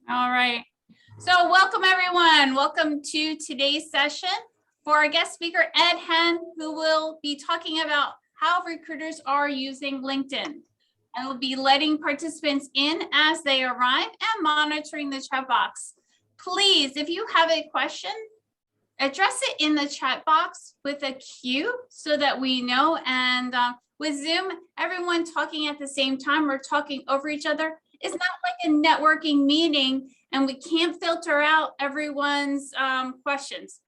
All right. So welcome everyone. Welcome to today's session for our guest speaker, Ed Hen, who will be talking about how recruiters are using LinkedIn. I will be letting participants in as they arrive and monitoring the chat box. Please, if you have a question, address it in the chat box with a Q so that we know. And with Zoom, everyone talking at the same time or talking over each other is not like a networking meeting, and we can't filter out everyone's questions.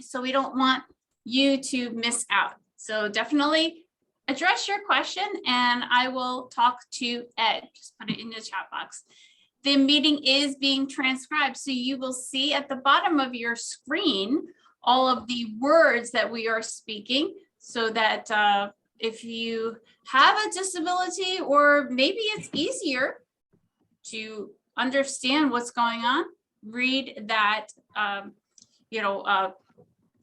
So we don't want you to miss out. So definitely address your question and I will talk to Ed. Just put it in the chat box. The meeting is being transcribed, so you will see at the bottom of your screen all of the words that we are speaking, so that if you have a disability or maybe it's easier to understand what's going on, read that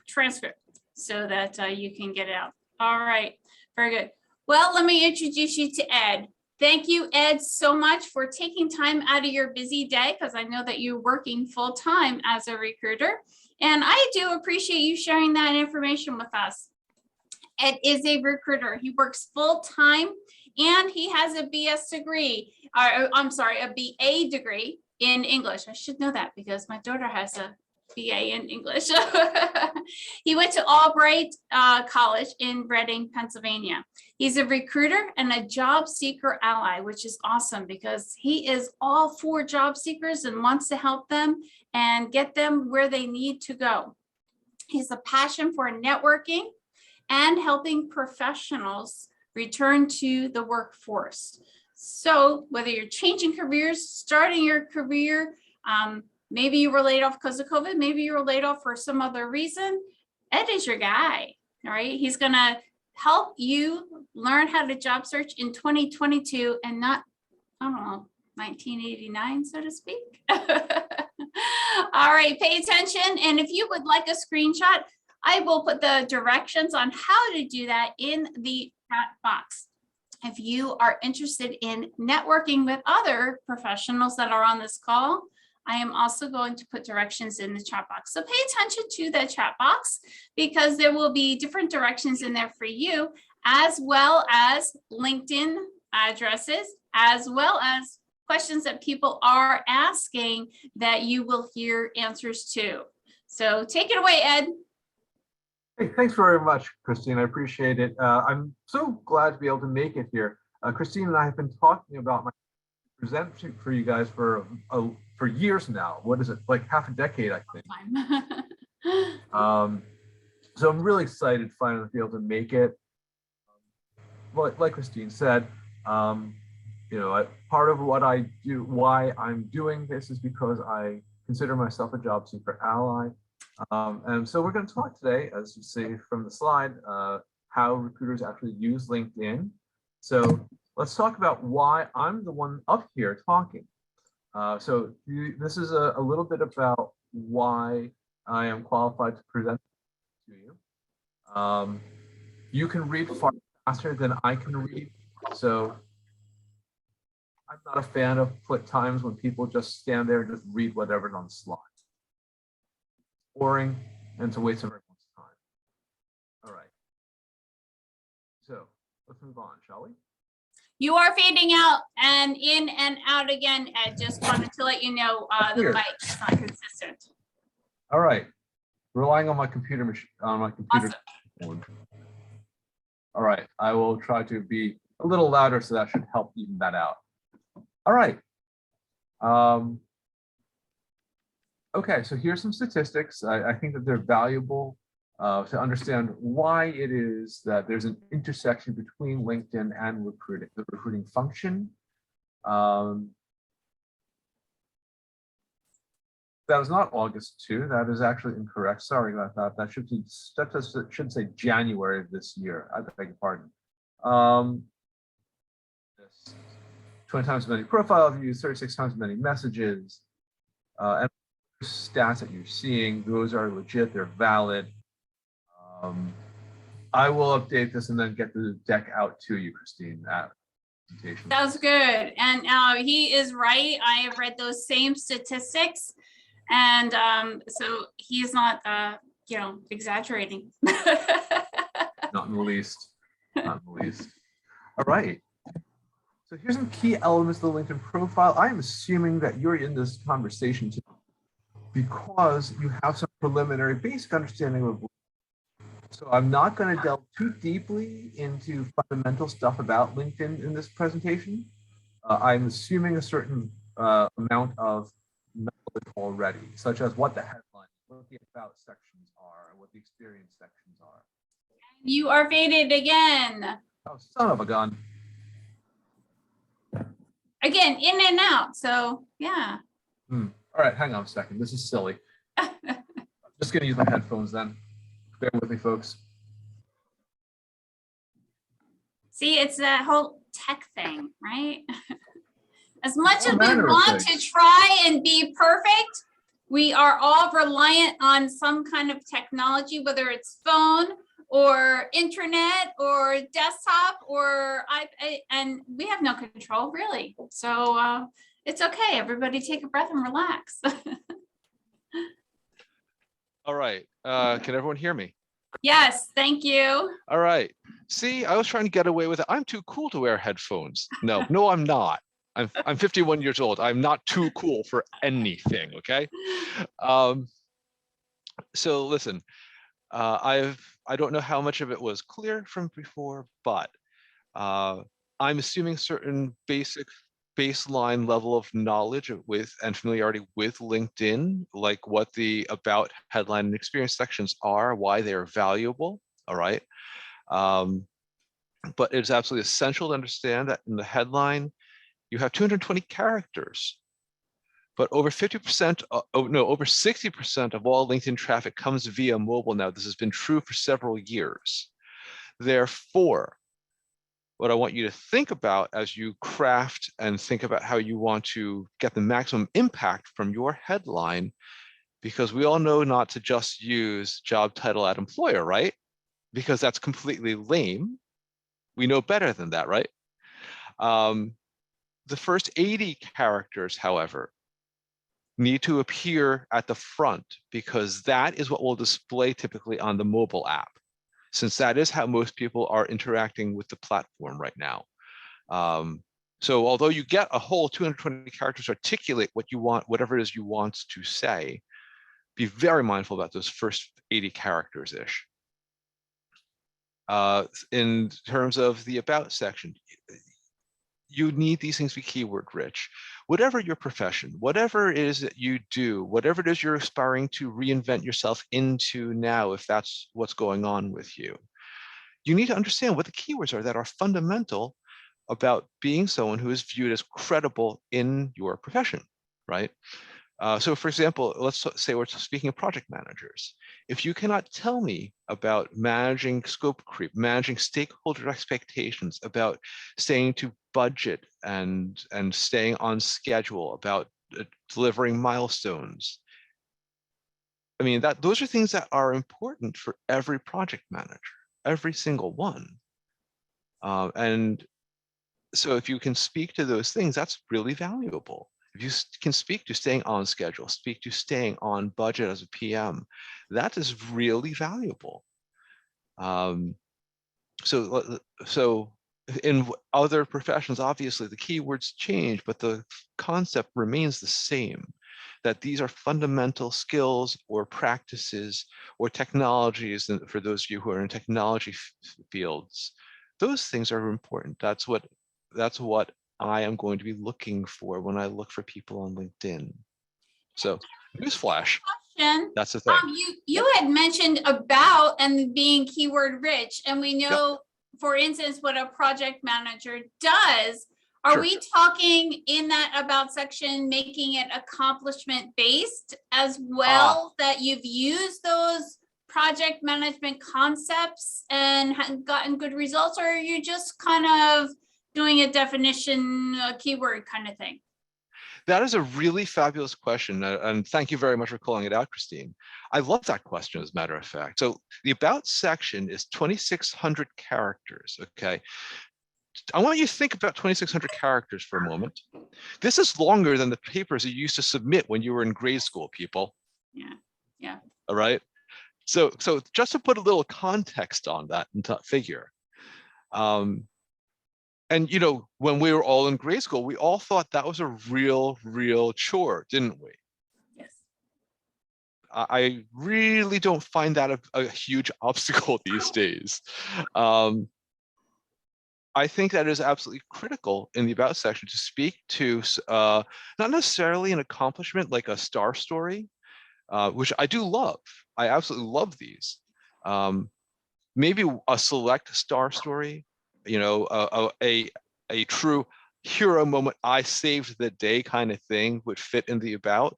transcript so that you can get it out. All right, very good. Well, let me introduce you to Ed. Thank you, Ed, so much for taking time out of your busy day, because I know that you're working full time as a recruiter. And I do appreciate you sharing that information with us. Ed is a recruiter. He works full time and he has a BS degree, or I'm sorry, a BA degree in English. I should know that because my daughter has a BA in English. He went to Albright College in Reading, Pennsylvania. He's a recruiter and a job seeker ally, which is awesome because he is all for job seekers and wants to help them and get them where they need to go. He has a passion for networking and helping professionals return to the workforce. So whether you're changing careers, starting your career, maybe you were laid off because of COVID, maybe you were laid off for some other reason, Ed is your guy, all right? He's gonna help you learn how to job search in 2022 and not, I don't know, 1989, so to speak. All right, pay attention. And if you would like a screenshot, I will put the directions on how to do that in the chat box. If you are interested in networking with other professionals that are on this call, I am also going to put directions in the chat box. So pay attention to the chat box because there will be different directions in there for you, as well as LinkedIn addresses, as well as questions that people are asking that you will hear answers to. So take it away, Ed. Hey, thanks very much, Christine. I appreciate it. I'm so glad to be able to make it here. Christine and I have been talking about my presenting for you guys for years now. What is it, like half a decade, I think. So I'm really excited finally to be able to make it. Well, like Christine said, part of what I do, why I'm doing this is because I consider myself a job seeker ally. And so we're going to talk today, as you see from the slide, how recruiters actually use LinkedIn. So let's talk about why I'm the one up here talking. This is a little bit about why I am qualified to present to you. You can read far faster than I can read. So I'm not a fan of times when people just stand there and just read whatever's on the slide. Boring and to waste everyone's time. All right. So let's move on, shall we? You are fading out and in and out again, Ed. Just wanted to let you know the mic is not consistent. All right. Relying on my computer machine, Awesome. All right. I will try to be a little louder, so that should help even that out. All right. Okay, so here's some statistics. I think that they're valuable to understand why it is that there's an intersection between LinkedIn and recruiting, the recruiting function. That is not August 2. That is actually incorrect. Sorry about that. That should say January of this year. I beg your pardon. 20 times as many profile views, 36 times as many messages, and stats that you're seeing, those are legit, they're valid. I will update this and then get the deck out to you, Christine, presentation. That was good. And he is right. I have read those same statistics. And so he's not, exaggerating. Not in the least. Not in the least. All right. So here's some key elements of the LinkedIn profile. I'm assuming that you're in this conversation today because you have some preliminary basic understanding of. So I'm not going to delve too deeply into fundamental stuff about LinkedIn in this presentation. I'm assuming a certain amount of knowledge already, such as what the headline, what the about sections are, and what the experience sections are. You are faded again. Oh, son of a gun. Again, in and out. So yeah. All right, hang on a second. This is silly. I'm just going to use my headphones then. Bear with me, folks. See, it's that whole tech thing, right? As much as we manner of want to things. try and be perfect, we are all reliant on some kind of technology, whether it's phone or internet or desktop or iPad, and we have no control really. So it's okay. Everybody take a breath and relax. All right. Can everyone hear me? Yes, thank you. All right. See, I was trying to get away with it. I'm too cool to wear headphones. No, I'm not. I'm 51 years old. I'm not too cool for anything. Okay. So listen, I don't know how much of it was clear from before, but I'm assuming certain basic baseline level of knowledge with and familiarity with LinkedIn, like what the about, headline, and experience sections are, why they're valuable. All right. But it's absolutely essential to understand that in the headline, you have 220 characters, but over 50%, over 60% of all LinkedIn traffic comes via mobile now. This has been true for several years. Therefore, what I want you to think about as you craft and think about how you want to get the maximum impact from your headline, because we all know not to just use job title at employer, right? Because that's completely lame. We know better than that, right? The first 80 characters, however, need to appear at the front because that is what will display typically on the mobile app, since that is how most people are interacting with the platform right now. So although you get a whole 220 characters to articulate what you want, whatever it is you want to say, be very mindful about those first 80 characters-ish. In terms of the about section, you need these things to be keyword rich. Whatever your profession, whatever it is that you do, whatever it is you're aspiring to reinvent yourself into now, if that's what's going on with you, you need to understand what the keywords are that are fundamental about being someone who is viewed as credible in your profession, right? So for example, let's say we're speaking of project managers. If you cannot tell me about managing scope creep, managing stakeholder expectations, about staying to budget and staying on schedule, about delivering milestones, I mean, those are things that are important for every project manager, every single one. And so if you can speak to those things, that's really valuable. If you can speak to staying on schedule, speak to staying on budget as a PM, that is really valuable. So in other professions, obviously the keywords change, but the concept remains the same, that these are fundamental skills or practices or technologies. And for those of you who are in technology fields, those things are important. That's what I am going to be looking for when I look for people on LinkedIn. So newsflash, that's the thing. You had mentioned about and being keyword rich, and we know, for instance, what a project manager does. Are we talking in that about section, making it accomplishment based as well, that you've used those project management concepts and gotten good results, or are you just kind of doing a definition, a keyword kind of thing? That is a really fabulous question. And thank you very much for calling it out, Christine. I love that question, as a matter of fact. So the about section is 2,600 characters, okay? I want you to think about 2,600 characters for a moment. This is longer than the papers you used to submit when you were in grade school, people. Yeah, yeah. All right. So just to put a little context on that figure, and when we were all in grade school, we all thought that was a real chore, didn't we? Yes. I really don't find that a huge obstacle these days. I think that is absolutely critical in the about section to speak to not necessarily an accomplishment like a star story, which I do love. I absolutely love these. Maybe a select star story, a true hero moment, I saved the day kind of thing would fit in the about,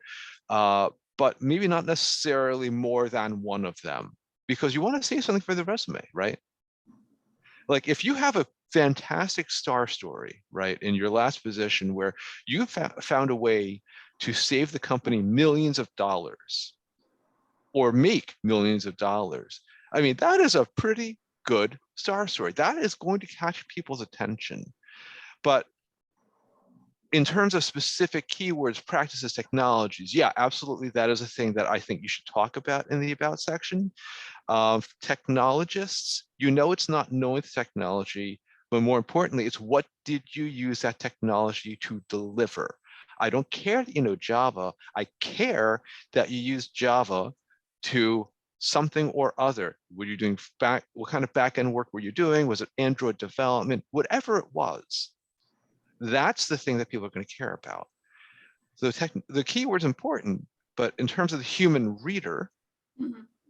but maybe not necessarily more than one of them, because you want to say something for the resume, right? Like if you have a fantastic star story, right, in your last position where you found a way to save the company millions of dollars or make millions of dollars, I mean, that is a pretty good star story. That is going to catch people's attention. But in terms of specific keywords, practices, technologies, yeah, absolutely, that is a thing that I think you should talk about in the about section. Technologists, it's not knowing the technology, but more importantly, it's what did you use that technology to deliver? I don't care that you know Java. I care that you use Java to something or other. Were you doing what kind of back-end work were you doing? Was it Android development? Whatever it was, that's the thing that people are going to care about. So the keyword's important, but in terms of the human reader,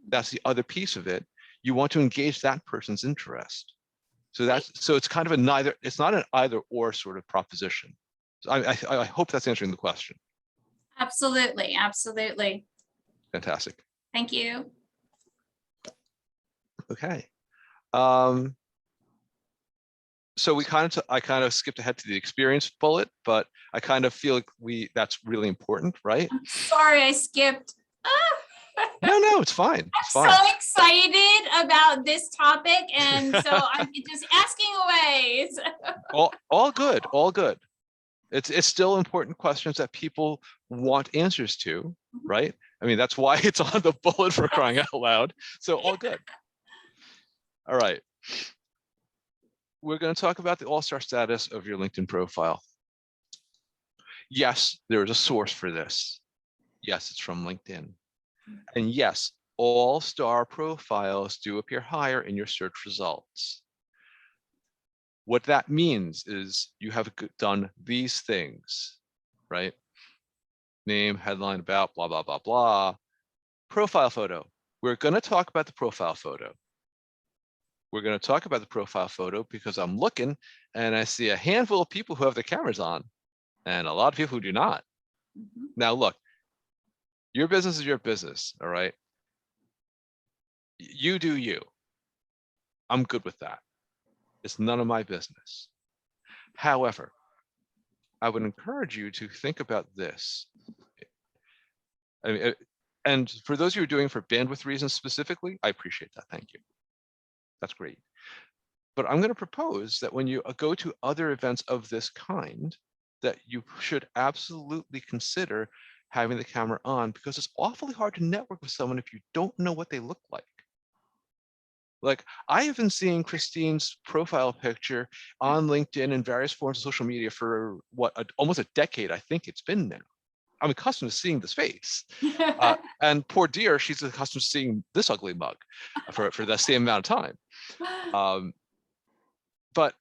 that's the other piece of it. You want to engage that person's interest. So it's kind of it's not an either or sort of proposition. So I hope that's answering the question. Absolutely, absolutely. Fantastic. Thank you. Okay. So I kind of skipped ahead to the experience bullet, but I kind of feel like that's really important, right? I'm sorry I skipped. No, it's fine. It's fine. So excited about this topic, and so I'm just asking away. all good, all good. It's still important questions that people want answers to, right? I mean, that's why it's on the bullet, for crying out loud. So all good. All right. We're going to talk about the all-star status of your LinkedIn profile. Yes, there is a source for this. Yes, it's from LinkedIn. And yes, all-star profiles do appear higher in your search results. What that means is you have done these things, right? Name, headline, about, blah, blah, blah, blah. Profile photo. We're going to talk about the profile photo. We're going to talk about the profile photo because I'm looking and I see a handful of people who have their cameras on and a lot of people who do not. Now, look, your business is your business, all right? You do you. I'm good with that. It's none of my business. However, I would encourage you to think about this. I mean, and for those of you who are doing it for bandwidth reasons specifically, I appreciate that. Thank you. That's great. But I'm going to propose that when you go to other events of this kind, that you should absolutely consider having the camera on, because it's awfully hard to network with someone if you don't know what they look like. Like, I have been seeing Christine's profile picture on LinkedIn and various forms of social media for almost a decade, I think it's been now. I'm accustomed to seeing this face. And poor dear, she's accustomed to seeing this ugly mug for the same amount of time. But,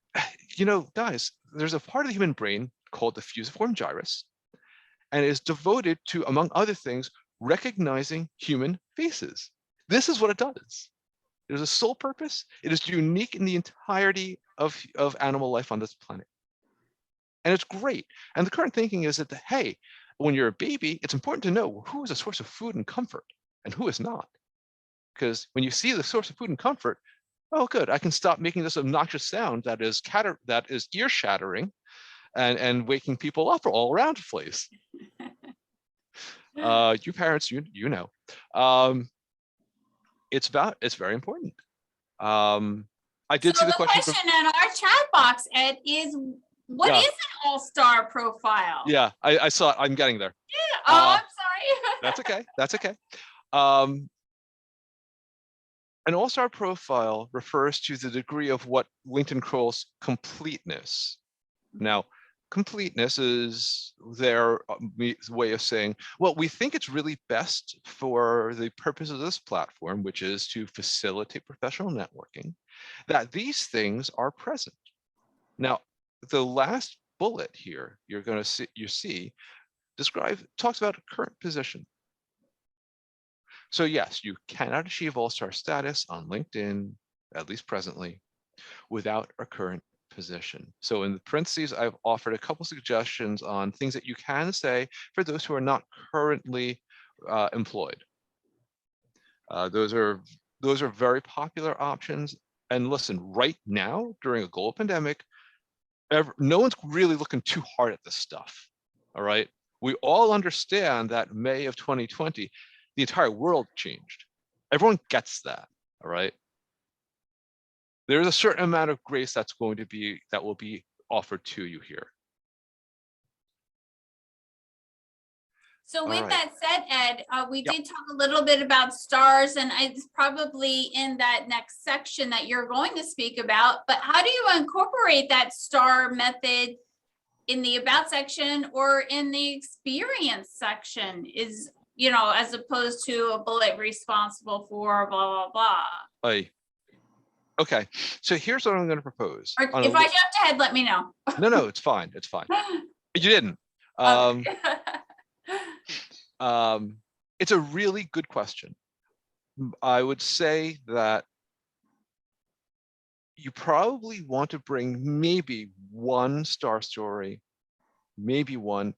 guys, there's a part of the human brain called the fusiform gyrus, and it is devoted to, among other things, recognizing human faces. This is what it does. There's a sole purpose. It is unique in the entirety of animal life on this planet. And it's great. And the current thinking is that, hey, when you're a baby, it's important to know who is a source of food and comfort and who is not. Because when you see the source of food and comfort, oh, good, I can stop making this obnoxious sound that is ear shattering and waking people up all around the place. You parents, you know. It's very important. I So did see the the question. question in our chat box, Ed, is what Yeah. is an all-star profile? Yeah, I saw it. I'm getting there. Oh, I'm sorry. That's okay. That's okay. Um, an all-star profile refers to the degree of what LinkedIn calls completeness. Now, completeness is their way of saying, well, we think it's really best for the purpose of this platform, which is to facilitate professional networking, that these things are present. Now, the last bullet here you're going to see talks about current position. So yes, you cannot achieve all-star status on LinkedIn, at least presently, without a current position. So in the parentheses, I've offered a couple suggestions on things that you can say for those who are not currently employed. Those are very popular options. And listen, right now, during a global pandemic, no one's really looking too hard at this stuff. All right. We all understand that May of 2020, the entire world changed. Everyone gets that. All right. There's a certain amount of grace that will be offered to you here. So All with right. that said, Ed, we Yep. did talk a little bit about stars, and it's probably in that next section that you're going to speak about, but how do you incorporate that star method in the about section or in the experience section, is, you know, as opposed to a bullet responsible for blah, blah, blah. Okay, so here's what I'm going to propose. Or if I jumped ahead, let me know. No, it's fine. It's fine. You didn't. Okay. It's a really good question. I would say that you probably want to bring maybe one star story, maybe one,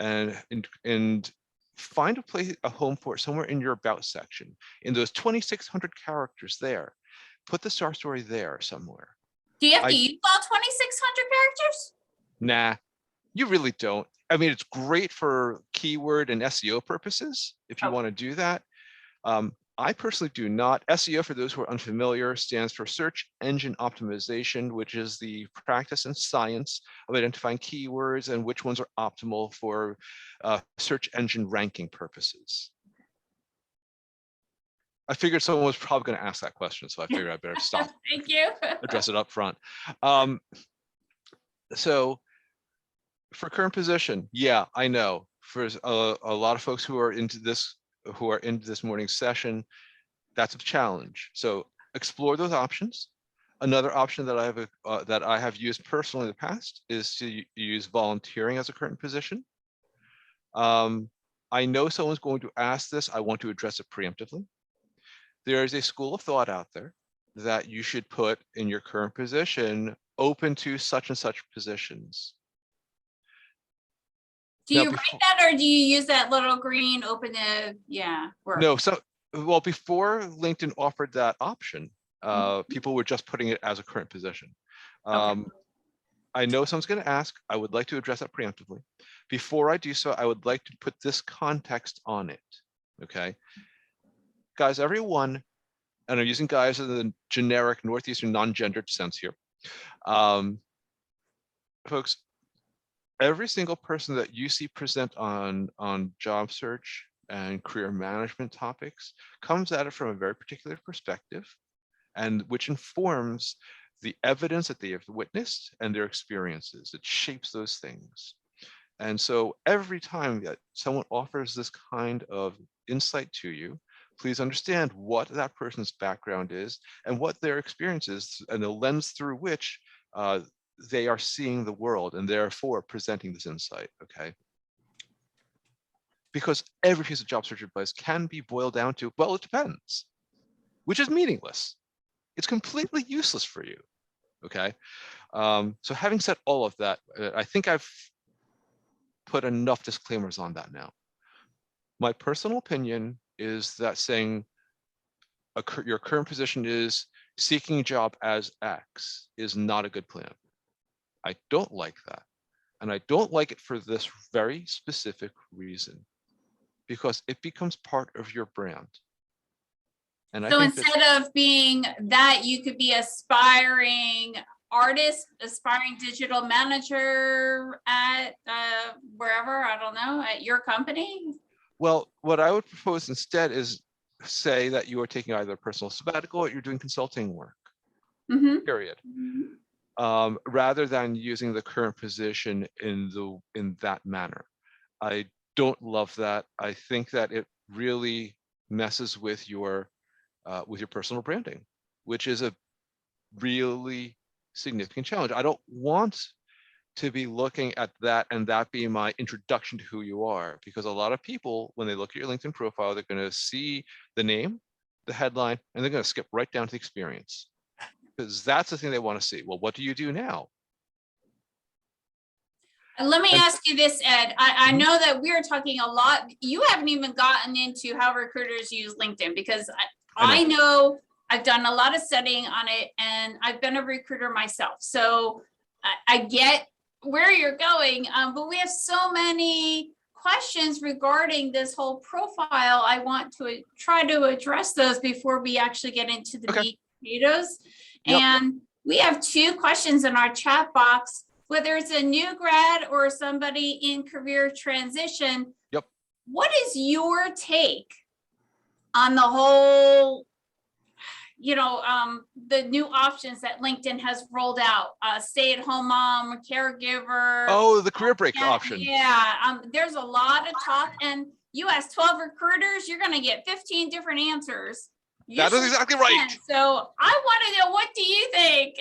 and find a home for it somewhere in your about section. In those 2,600 characters there, put the star story there somewhere. Do you have to use all 2,600 characters? Nah, you really don't. I mean, it's great for keyword and SEO purposes if you want to do that. I personally do not. SEO, for those who are unfamiliar, stands for search engine optimization, which is the practice and science of identifying keywords and which ones are optimal for search engine ranking purposes. I figured someone was probably going to ask that question, so I figured I better stop. Thank you. Address it up front. So for current position, yeah, I know. For a lot of folks who are into this morning's session, that's a challenge. So explore those options. Another option that I have used personally in the past is to use volunteering as a current position. I know someone's going to ask this. I want to address it preemptively. There is a school of thought out there that you should put in your current position open to such and such positions. Do you write that, or do you use that little green open to, work? No, well, before LinkedIn offered that option, people were just putting it as a current position. I know someone's going to ask. I would like to address that preemptively. Before I do so, I would like to put this context on it. Okay, guys, everyone, and I'm using guys in the generic Northeastern non-gendered sense here. Folks, every single person that you see present on job search and career management topics comes at it from a very particular perspective, and which informs the evidence that they have witnessed and their experiences. It shapes those things. And so every time that someone offers this kind of insight to you, please understand what that person's background is and what their experience is, and the lens through which they are seeing the world, and therefore presenting this insight, okay? Because every piece of job search advice can be boiled down to, well, it depends, which is meaningless. It's completely useless for you, okay? So having said all of that, I think I've put enough disclaimers on that now. My personal opinion is that saying your current position is seeking a job as X is not a good plan. I don't like that. And I don't like it for this very specific reason, because it becomes part of your brand. And I So think that, instead of being that, you could be aspiring artist, aspiring digital manager at wherever, I don't know, at your company. well, what I would propose instead is say that you are taking either a personal sabbatical or you're doing consulting work, Mhm. period. Rather than using the current position in that manner. I don't love that. I think that it really messes with your personal branding, which is a really significant challenge. I don't want to be looking at that and that be my introduction to who you are, because a lot of people, when they look at your LinkedIn profile, they're going to see the name, the headline, and they're going to skip right down to the experience, because that's the thing they want to see. Well, what do you do now? And let me And- ask you this, Ed. I Mhm. know that we're talking a lot. You haven't even gotten into how recruiters use LinkedIn, because I know I've done a lot of studying on it and I've been a recruiter myself. So I get where you're going, but we have so many questions regarding this whole profile. I want to try to address those before we actually get into the Okay. meat and potatoes. Yep. And we have 2 questions in our chat box. Whether it's a new grad or somebody in career transition. Yep. What is your take on the whole, the new options that LinkedIn has rolled out? Stay-at-home mom, caregiver. Oh, the career break option. Yeah, there's a lot of talk, and you ask 12 recruiters, you're gonna get 15 different answers. That is exactly right. So I want to know, what do you think?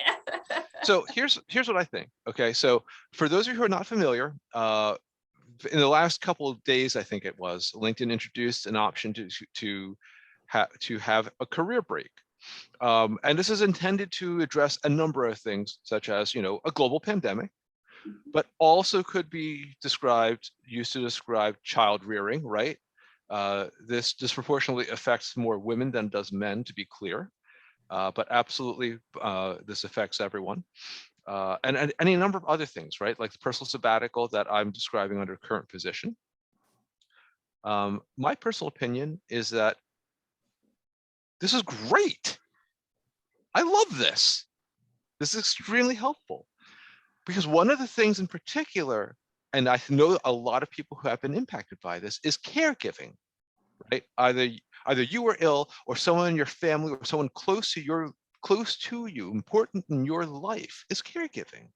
So here's what I think. Okay, so for those of you who are not familiar, in the last couple of days, I think it was, LinkedIn introduced an option to have a career break, and this is intended to address a number of things, such as a global pandemic, but also could be used to describe child rearing, right? This disproportionately affects more women than does men, to be clear, but absolutely this affects everyone. And any number of other things, right? Like the personal sabbatical that I'm describing under current position. My personal opinion is that this is great. I love this. This is extremely helpful, because one of the things in particular, and I know a lot of people who have been impacted by this, is caregiving, right? Either you were ill, or someone in your family, or someone close to you, important in your life, is caregiving.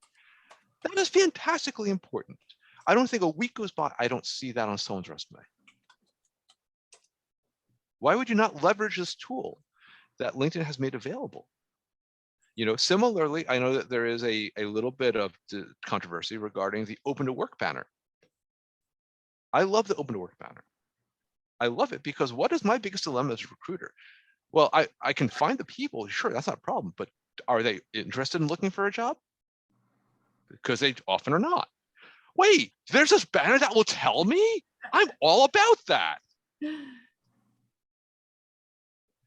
That is fantastically important. I don't think a week goes by I don't see that on someone's resume. Why would you not leverage this tool that LinkedIn has made available? Similarly, I know that there is a little bit of controversy regarding the open to work banner. I love the open to work banner. I love it because what is my biggest dilemma as a recruiter? Well, I can find the people, sure, that's not a problem, but are they interested in looking for a job? Because they often are not. Wait, there's this banner that will tell me? I'm all about that.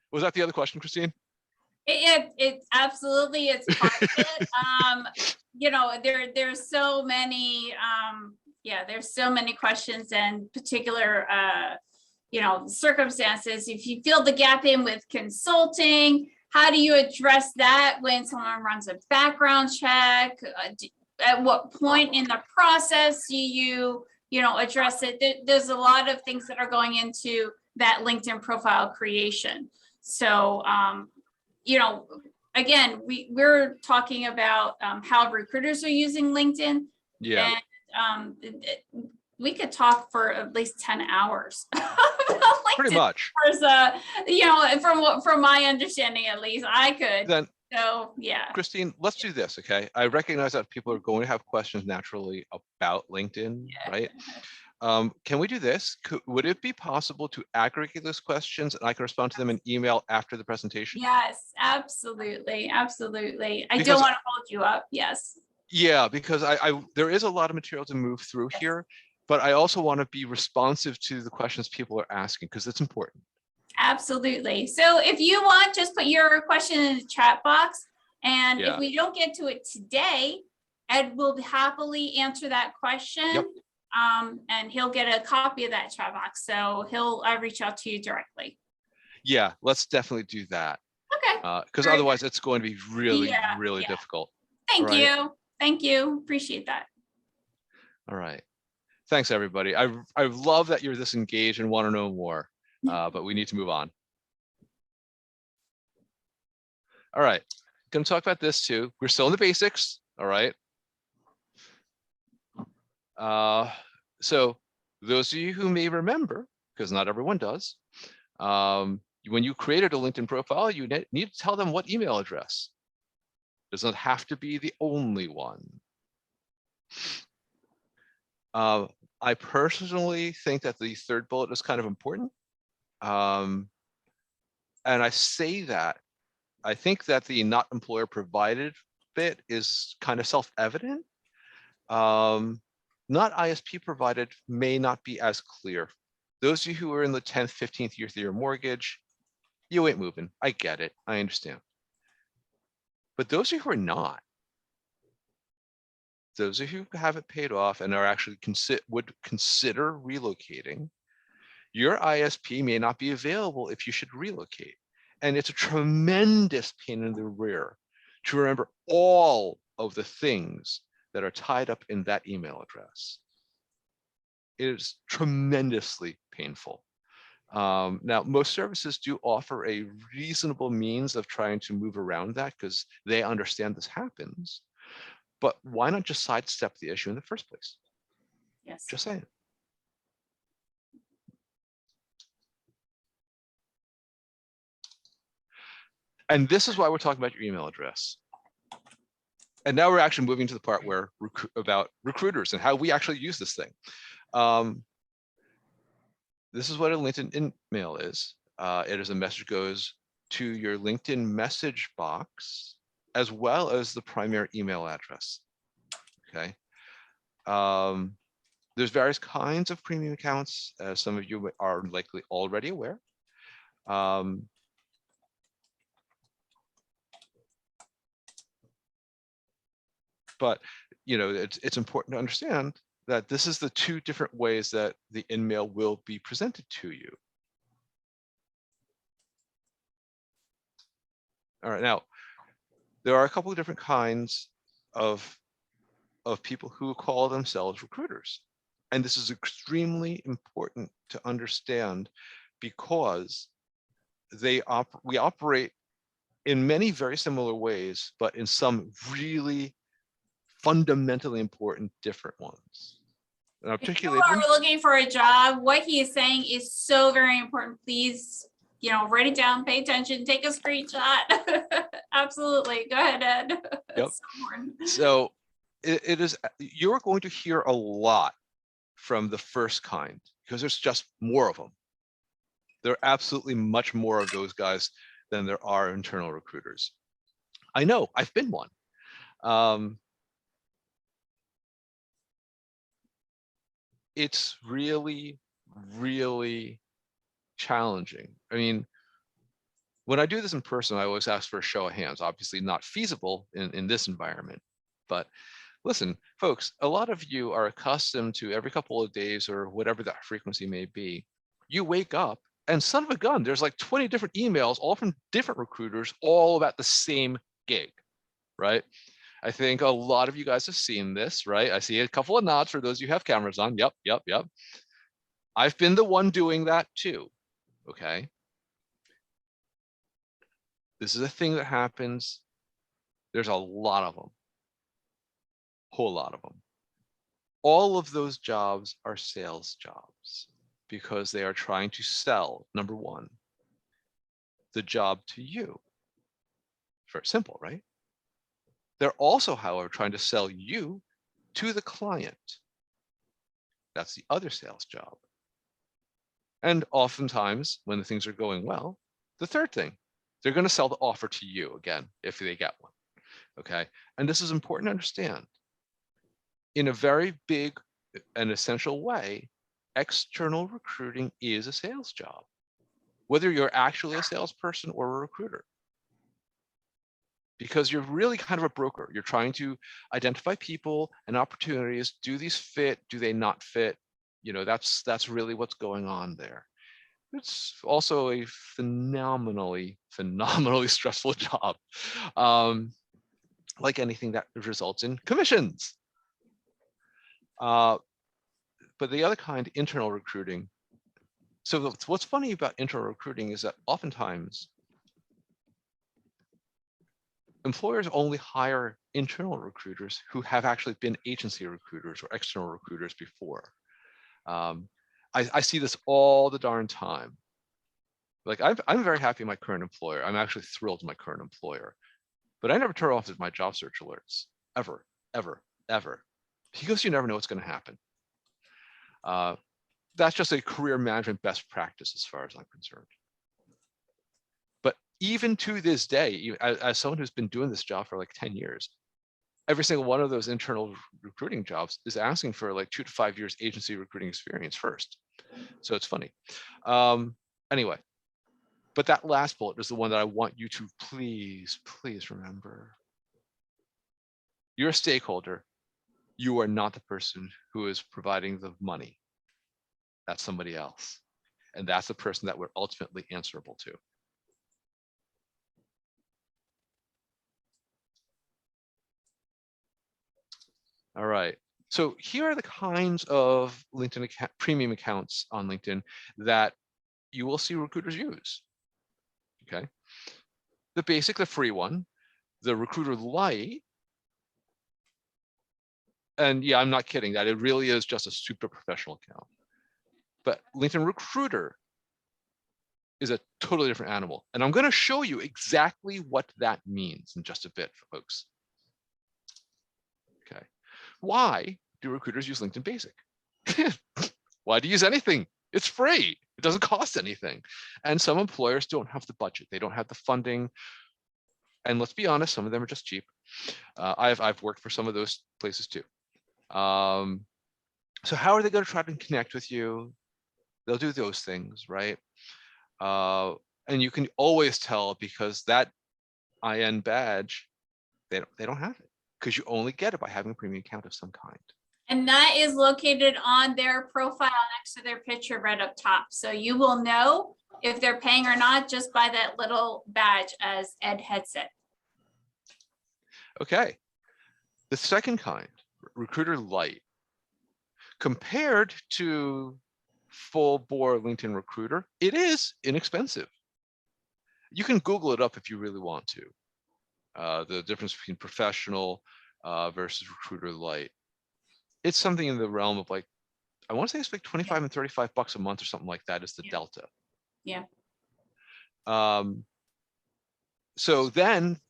Was that the other question, Christine? It absolutely, it's part of it. There's so many, there's so many questions and particular, circumstances. If you fill the gap in with consulting, how do you address that when someone runs a background check? At what point in the process do you address it? There's a lot of things that are going into that LinkedIn profile creation. So, again, we're talking about how recruiters are using LinkedIn. Yeah. And we could talk for at least 10 hours. Pretty much. From my understanding, at least I could. Then, so yeah. Christine, let's do this, okay? I recognize that people are going to have questions naturally about LinkedIn, right? Can we do this? Would it be possible to aggregate those questions and I can respond to them in email after the presentation? Yes, absolutely. Absolutely. I don't want to hold you up. Yes. Yeah, because there is a lot of material to move through here, but I also want to be responsive to the questions people are asking because it's important. Absolutely. So if you want, just put your question in the chat box. And if we don't get to it today, Ed will happily answer that question. Yep. And he'll get a copy of that chat box. So he'll reach out to you directly. Yeah, let's definitely do that. Okay. Because Very otherwise it's going to be really, Yeah, really yeah. difficult. Thank Right. you. Thank you. Appreciate that. All right. Thanks, everybody. I love that you're this engaged and want to know more, but we need to move on. All right. Going to talk about this too. We're still in the basics. All right. So those of you who may remember, because not everyone does, when you created a LinkedIn profile, you need to tell them what email address. Does not have to be the only one. I personally think that the third bullet is kind of important. And I say that, I think that the not employer provided bit is kind of self-evident. Not ISP provided may not be as clear. Those of you who are in the 10th, 15th year of your mortgage, you ain't moving. I get it. I understand. But those of you who are not, those of you who have it paid off and are actually would consider relocating, your ISP may not be available if you should relocate. And it's a tremendous pain in the rear to remember all of the things that are tied up in that email address. It is tremendously painful. Now, most services do offer a reasonable means of trying to move around that because they understand this happens. But why not just sidestep the issue in the first place? Yes. Just saying. And this is why we're talking about your email address. And now we're actually moving to the part where about recruiters and how we actually use this thing. This is what a LinkedIn email is. It is a message goes to your LinkedIn message box, as well as the primary email address. Okay. There's various kinds of premium accounts, as some of you are likely already aware. But it's important to understand that this is the two different ways that the InMail will be presented to you. All right, now there are a couple of different kinds of people who call themselves recruiters, and this is extremely important to understand because we operate in many very similar ways, but in some really fundamentally important different ones. And If you are looking for a job, what he is saying is so very important. Please, write it down, pay attention, take a screenshot. Absolutely. Go ahead, Ed. Yep. So, so it is, you're going to hear a lot from the first kind because there's just more of them. There are absolutely much more of those guys than there are internal recruiters. I know, I've been one. It's really, really challenging. I mean, when I do this in person, I always ask for a show of hands, obviously not feasible in this environment. But listen, folks, a lot of you are accustomed to every couple of days or whatever that frequency may be, you wake up and son of a gun, there's like 20 different emails, all from different recruiters, all about the same gig, right? I think a lot of you guys have seen this, right? I see a couple of nods for those you have cameras on. Yep, yep, yep. I've been the one doing that too, okay? This is a thing that happens. There's a lot of them, whole lot of them. All of those jobs are sales jobs because they are trying to sell, number one, the job to you. Very simple, right? They're also, however, trying to sell you to the client. That's the other sales job. And oftentimes, when the things are going well, the third thing, they're going to sell the offer to you again, if they get one, okay? And this is important to understand. In a very big and essential way, external recruiting is a sales job, whether you're actually a salesperson or a recruiter. Because you're really kind of a broker. You're trying to identify people and opportunities. Do these fit? Do they not fit? That's really what's going on there. It's also a phenomenally stressful job. Like anything that results in commissions. But the other kind, internal recruiting. So what's funny about internal recruiting is that oftentimes employers only hire internal recruiters who have actually been agency recruiters or external recruiters before. I see this all the darn time. Like I'm very happy in my current employer. I'm actually thrilled in my current employer, but I never turn off my job search alerts, ever, ever, ever, because you never know what's going to happen. That's just a career management best practice as far as I'm concerned. But even to this day, as someone who's been doing this job for like 10 years, every single one of those internal recruiting jobs is asking for like 2 to 5 years agency recruiting experience first. So it's funny. Anyway, but that last bullet is the one that I want you to please remember. You're a stakeholder. You are not the person who is providing the money. That's somebody else. And that's the person that we're ultimately answerable to. All right. So here are the kinds of LinkedIn premium accounts on LinkedIn that you will see recruiters use. Okay. The basic, the free one, the Recruiter Lite. And yeah, I'm not kidding that it really is just a super professional account. But LinkedIn Recruiter is a totally different animal. And I'm going to show you exactly what that means in just a bit, folks. Okay. Why do recruiters use LinkedIn Basic? Why do you use anything? It's free. It doesn't cost anything. And some employers don't have the budget. They don't have the funding. And let's be honest, some of them are just cheap. I've worked for some of those places too. So how are they going to try to connect with you? They'll do those things, right? And you can always tell because that IN badge, they don't have it because you only get it by having a premium account of some kind. And that is located on their profile next to their picture right up top. So you will know if they're paying or not just by that little badge, as Ed had said. Okay. The second kind, Recruiter Lite, compared to full bore LinkedIn Recruiter, it is inexpensive. You can Google it up if you really want to. The difference between professional versus Recruiter Lite. It's something in the realm of like, I want to say it's like 25 and $35 a month or something like that is the delta. Yeah. So then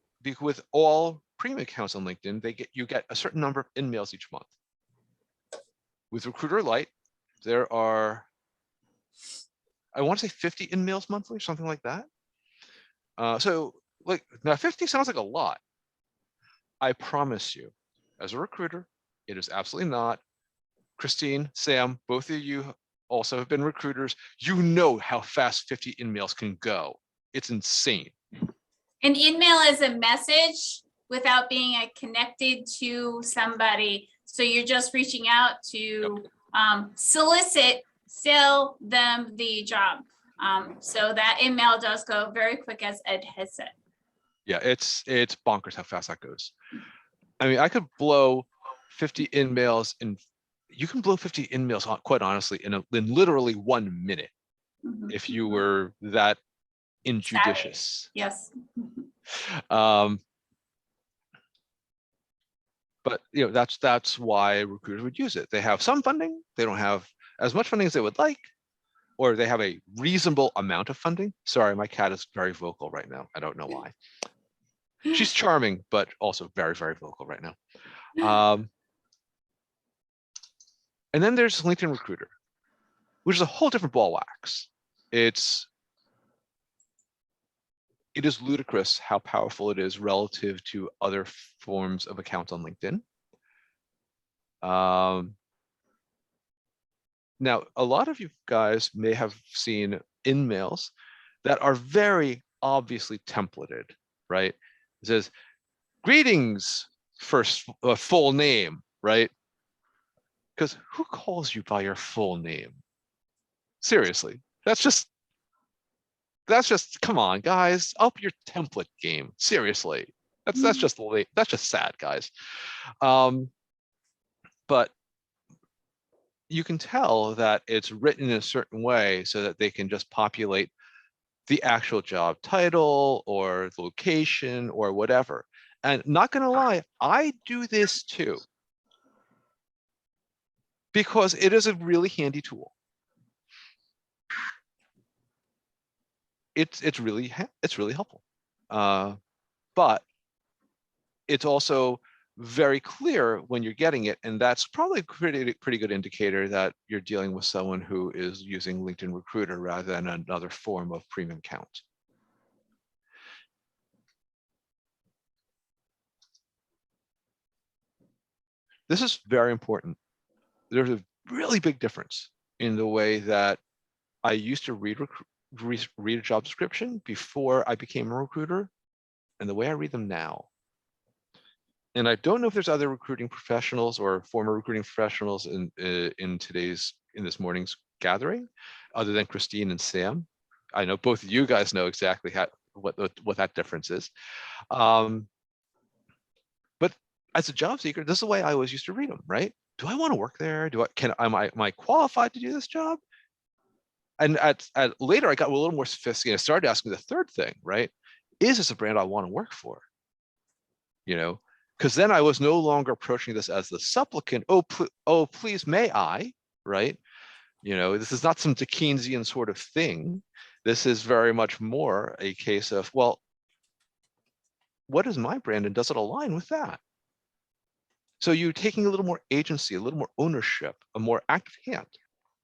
with all premium accounts on LinkedIn, you get a certain number of in-mails each month. With Recruiter Lite, there are, I want to say 50 in-mails monthly or something like that. So like now 50 sounds like a lot. I promise you, as a recruiter, it is absolutely not. Christine, Sam, both of you also have been recruiters. You know how fast 50 in-mails can go. It's insane. An in-mail is a message without being connected to somebody. So you're just reaching out to sell them the job. So that in-mail does go very quick, as Ed has said. Yeah, it's bonkers how fast that goes. I mean, I could blow 50 in-mails you can blow 50 in-mails quite honestly in literally 1 minute if you were that injudicious. Yes. But you know, that's why recruiters would use it. They have some funding, they don't have as much funding as they would like, or they have a reasonable amount of funding. Sorry, my cat is very vocal right now. I don't know why. She's charming, but also very, very vocal right now. And then there's LinkedIn Recruiter, which is a whole different ball wax. It is ludicrous how powerful it is relative to other forms of accounts on LinkedIn. Now, a lot of you guys may have seen in-mails that are very obviously templated, right? It says, greetings, first full name, right? Because who calls you by your full name? Seriously, that's just That's just, come on, guys, up your template game. Seriously. That's just late. That's just sad, guys. But you can tell that it's written in a certain way so that they can just populate the actual job title or location or whatever. And not gonna lie, I do this too, because it is a really handy tool. It's really helpful, but it's also very clear when you're getting it, and that's probably a pretty good indicator that you're dealing with someone who is using LinkedIn Recruiter rather than another form of premium count. This is very important. There's a really big difference in the way that I used to read a job description before I became a recruiter and the way I read them now. And I don't know if there's other recruiting professionals or former recruiting professionals in this morning's gathering, other than Christine and Sam. I know both of you guys know exactly what that difference is. But as a job seeker, this is the way I always used to read them, right? Do I want to work there? Am I qualified to do this job? And later I got a little more sophisticated. I started asking the third thing, right? Is this a brand I want to work for? Because then I was no longer approaching this as the supplicant. Oh, please, may I? Right? This is not some Dickensian sort of thing. This is very much more a case of, well, what is my brand and does it align with that? So you're taking a little more agency, a little more ownership, a more active hand,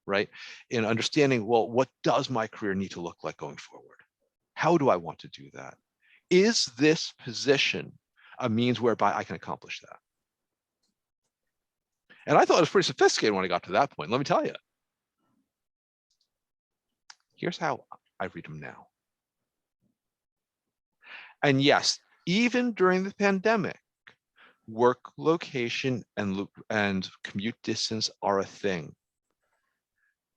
right? In understanding, well, what does my career need to look like going forward? How do I want to do that? Is this position a means whereby I can accomplish that? And I thought it was pretty sophisticated when I got to that point, let me tell you. Here's how I read them now. And yes, even during the pandemic, work location and commute distance are a thing.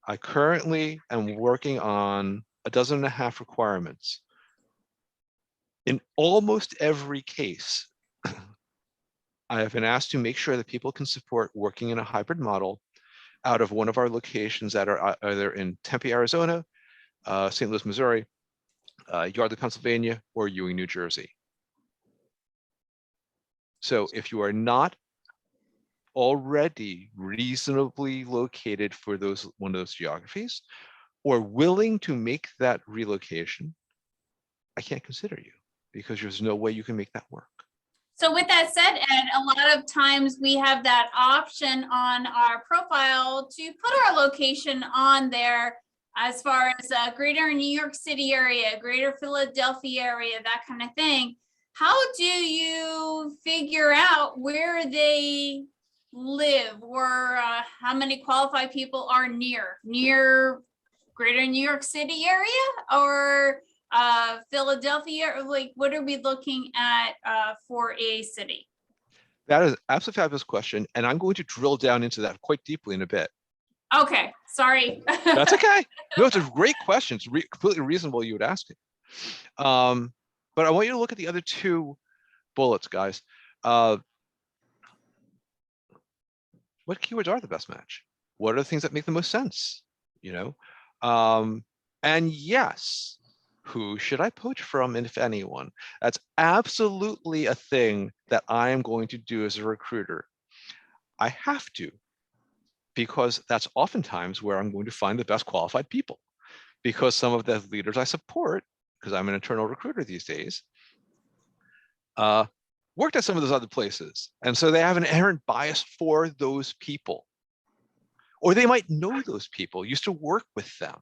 I currently am working on 12.5 requirements. In almost every case, I have been asked to make sure that people can support working in a hybrid model out of one of our locations that are either in Tempe, Arizona, St. Louis, Missouri, Yardley, Pennsylvania, or Ewing, New Jersey. So if you are not already reasonably located for one of those geographies or willing to make that relocation, I can't consider you because there's no way you can make that work. So with that said, Ed, a lot of times we have that option on our profile to put our location on there as far as greater New York City area, greater Philadelphia area, that kind of thing. How do you figure out where they live or how many qualified people are near greater New York City area or Philadelphia? Or like, what are we looking at for a city? That is absolutely fabulous question. And I'm going to drill down into that quite deeply in a bit. Okay, sorry. That's okay. No, it's a great question. It's completely reasonable you would ask it. But I want you to look at the other two bullets, guys. What keywords are the best match? What are the things that make the most sense? And yes, who should I poach from, and if anyone? That's absolutely a thing that I am going to do as a recruiter. I have to, because that's oftentimes where I'm going to find the best qualified people, because some of the leaders I support, because I'm an internal recruiter these days, worked at some of those other places. And so they have an inherent bias for those people. Or they might know those people, used to work with them.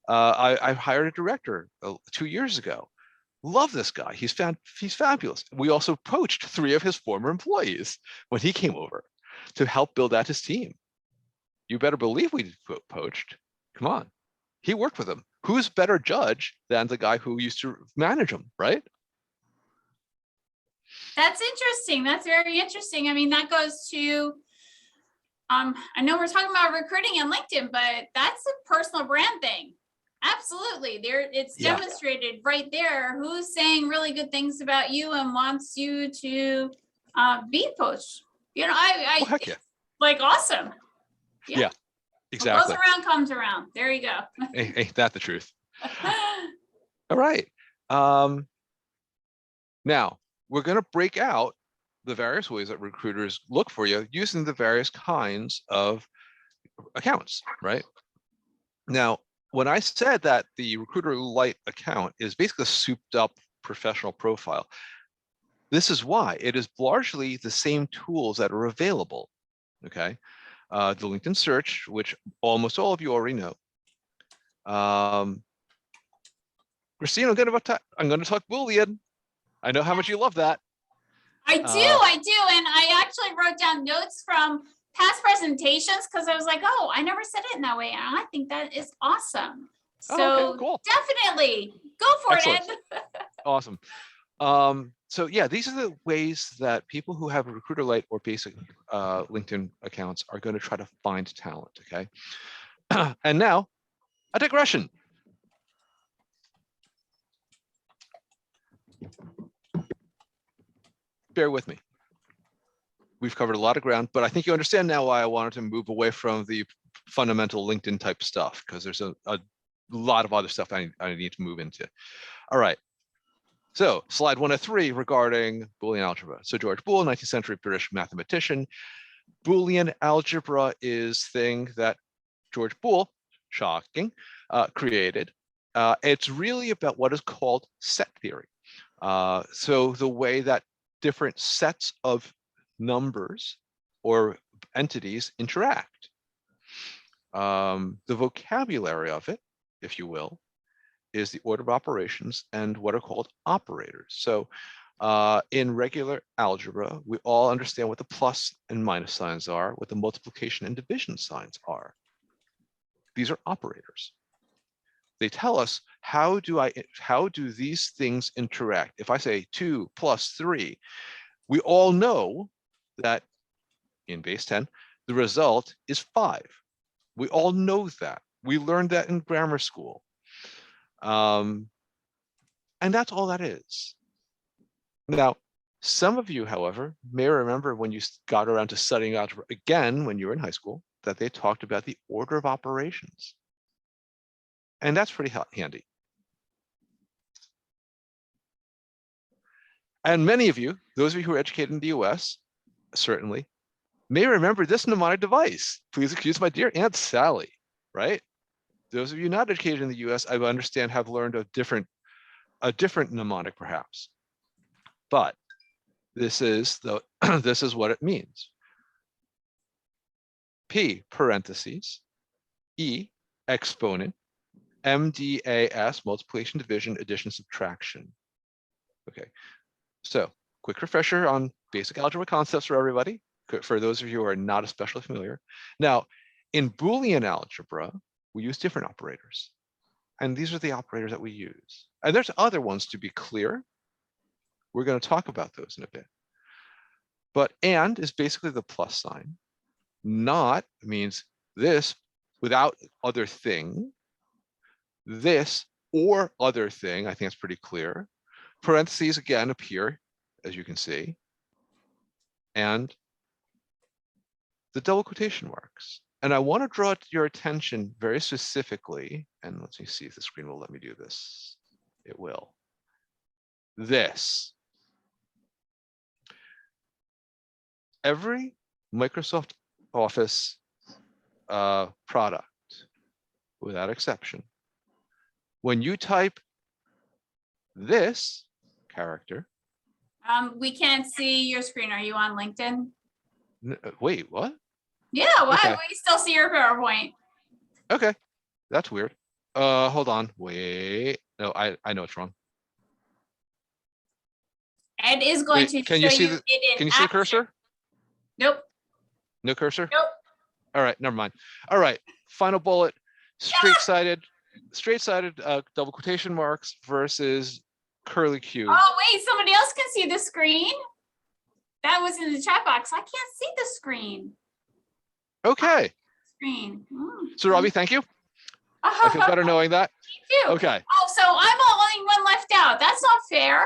I hired a director 2 years ago. Love this guy. He's fabulous. We also poached 3 of his former employees when he came over to help build out his team. You better believe we poached. Come on. He worked with them. Who's better judge than the guy who used to manage them, right? That's interesting. That's very interesting. I mean, that goes to, I know we're talking about recruiting on LinkedIn, but that's a personal brand thing. Absolutely. There, it's Yeah. demonstrated right there who's saying really good things about you and wants you to be poached. You know, Oh, heck yeah. like awesome. Yeah, What exactly. goes around comes around. There you go. Ain't that the truth? All right. Now we're going to break out the various ways that recruiters look for you using the various kinds of accounts, right? Now, when I said that the Recruiter Lite account is basically a souped up professional profile, this is why it is largely the same tools that are available, okay? The LinkedIn search, which almost all of you already know. Christine, I'm going to talk Boolean. I know how much you love that. I do. And I actually wrote down notes from past presentations because I was like, oh, I never said it in that way. And I think that is awesome. So Oh, okay, cool. definitely go for Excellent. it, Ed. Awesome. So yeah, these are the ways that people who have a Recruiter Lite or basic LinkedIn accounts are going to try to find talent, okay? And now, a digression. Bear with me. We've covered a lot of ground, but I think you understand now why I wanted to move away from the fundamental LinkedIn type stuff, because there's a lot of other stuff I need to move into. All right. So slide 103 regarding Boolean algebra. So George Boole, 19th century British mathematician. Boolean algebra is thing that George Boole, shocking, created. It's really about what is called set theory. So the way that different sets of numbers or entities interact. The vocabulary of it, if you will, is the order of operations and what are called operators. So in regular algebra, we all understand what the plus and minus signs are, what the multiplication and division signs are. These are operators. They tell us how do these things interact. If I say 2 plus 3, we all know that in base 10, the result is 5. We all know that. We learned that in grammar school. And that's all that is. Now, some of you, however, may remember when you got around to studying algebra again when you were in high school, that they talked about the order of operations. And that's pretty handy. And many of you, those of you who are educated in the US, certainly, may remember this mnemonic device. Please excuse my dear Aunt Sally, right? Those of you not educated in the US, I understand, have learned a different mnemonic perhaps. But this is this is what it means. P parentheses, E exponent, MDAS, multiplication, division, addition, subtraction. Okay, so quick refresher on basic algebra concepts for everybody, for those of you who are not especially familiar. Now, in Boolean algebra, we use different operators. And these are the operators that we use. And there's other ones, to be clear. We're going to talk about those in a bit. But and is basically the plus sign. Not means this without other thing. This or other thing, I think it's pretty clear. Parentheses again appear, as you can see. And the double quotation marks. And I want to draw your attention very specifically, and let me see if the screen will let me do this. It will. This. Every Microsoft Office product, without exception, when you type this character. We can't see your screen. Are you on LinkedIn? Wait, what? Yeah, why? Okay. We still see your PowerPoint. Okay, that's weird. Hold on, wait. No, I know it's wrong. Ed is going to can show you see you the, it in Can you see the action. cursor? Nope. No cursor? Nope. All right, never mind. All right, final bullet, straight-sided double quotation marks versus curly Q. Oh, wait, somebody else can see the screen. That was in the chat box. I can't see the screen. Okay. Screen. So Robbie, thank you. I feel better knowing that. too. Okay. Oh, so I'm the only one left out. That's not fair.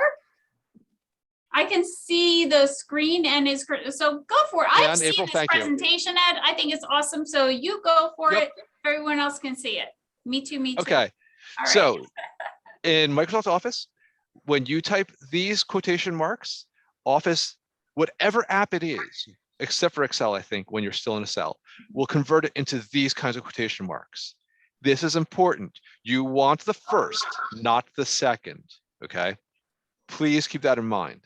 I can see the screen and it's, so go for it. I've And seen April, this thank you. presentation, Ed. I think it's awesome. So you go for Yep. it. Everyone else can see it. Me too, me too. Okay. All right. So in Microsoft Office, when you type these quotation marks, Office, whatever app it is, except for Excel, I think, when you're still in a cell, will convert it into these kinds of quotation marks. This is important. You want the first, not the second, okay? Please keep that in mind.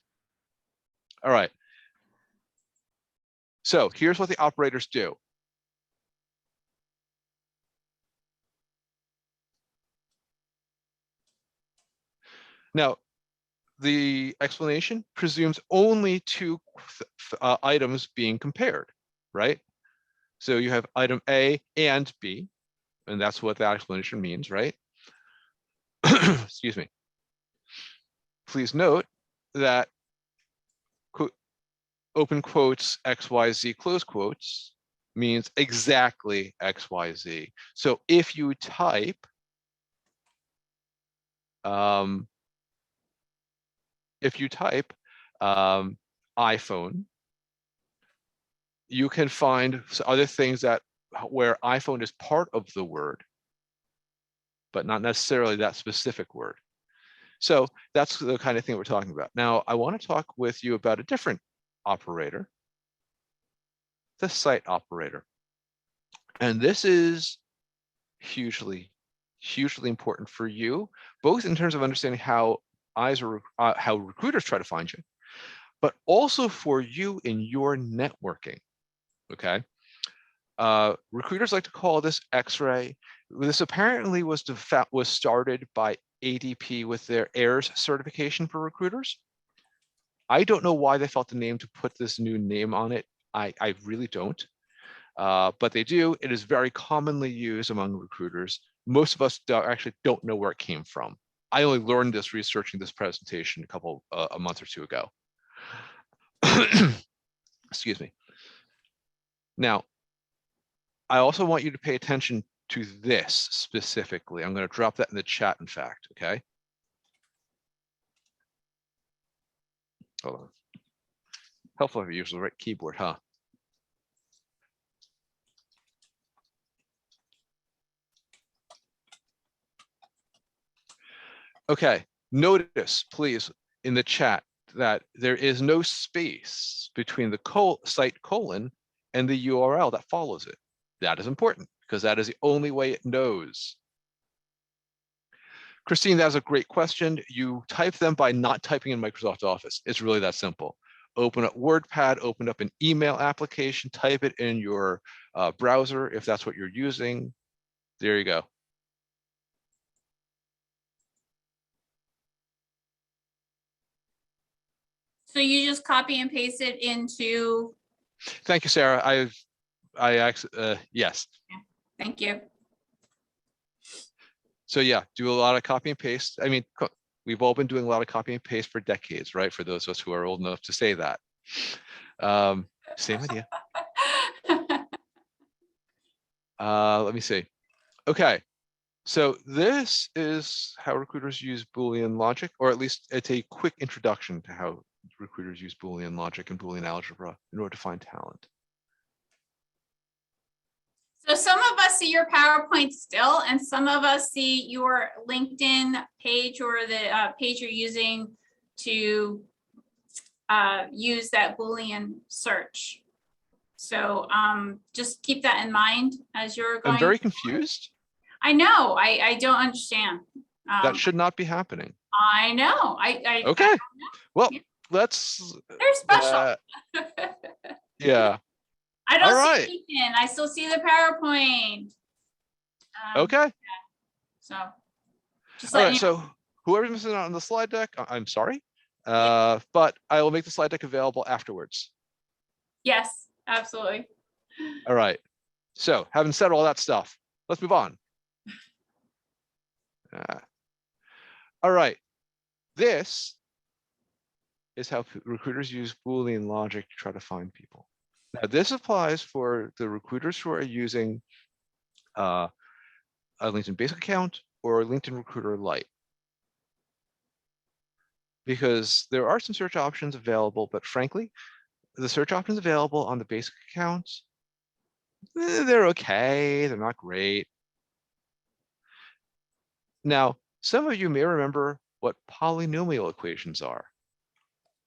All right. So here's what the operators do. Now, the explanation presumes only two items being compared, right? So you have item A and B, and that's what that explanation means, right? Excuse me. Please note that open quotes XYZ close quotes means exactly XYZ. So if you type iPhone, you can find other things that where iPhone is part of the word, but not necessarily that specific word. So that's the kind of thing we're talking about. Now, I want to talk with you about a different operator, the cite operator. And this is hugely important for you, both in terms of understanding how how recruiters try to find you, but also for you in your networking. Okay. Recruiters like to call this X-ray. This apparently was started by ADP with their AIRS certification for recruiters. I don't know why they felt the name to put this new name on it. I really don't. But they do. It is very commonly used among recruiters. Most of us actually don't know where it came from. I only learned this researching this presentation a month or two ago. Excuse me. Now, I also want you to pay attention to this specifically. I'm going to drop that in the chat, in fact, okay? Hold on. Helpful if you use the right keyboard, huh? Okay, notice, please, in the chat that there is no space between the site colon and the URL that follows it. That is important because that is the only way it knows. Christine, that's a great question. You type them by not typing in Microsoft Office. It's really that simple. Open up WordPad, open up an email application, type it in your browser if that's what you're using. There you go. So you just copy and paste it into. Thank you, Sarah. Yes. Thank you. So yeah, do a lot of copy and paste. I mean, we've all been doing a lot of copy and paste for decades, right? For those of us who are old enough to say that. Same idea. Let me see. Okay, so this is how recruiters use Boolean logic, or at least it's a quick introduction to how recruiters use Boolean logic and Boolean algebra in order to find talent. So some of us see your PowerPoint still, and some of us see your LinkedIn page or the page you're using to use that Boolean search. So just keep that in mind as you're going. I'm very confused. I know. I don't understand. That should not be happening. I know. Okay. Well, Yeah. let's. They're special. Yeah. I don't All right. see LinkedIn. I still see the PowerPoint. Okay. Yeah. So just All let right. you know. So whoever's missing out on the slide deck, I'm sorry, but I will make the slide deck available afterwards. Yes, absolutely. All right. So having said all that stuff, let's move on. All right. This is how recruiters use Boolean logic to try to find people. Now, this applies for the recruiters who are using a LinkedIn basic account or a LinkedIn Recruiter Lite. Because there are some search options available, but frankly, the search options available on the basic accounts, they're okay, they're not great. Now, some of you may remember what polynomial equations are.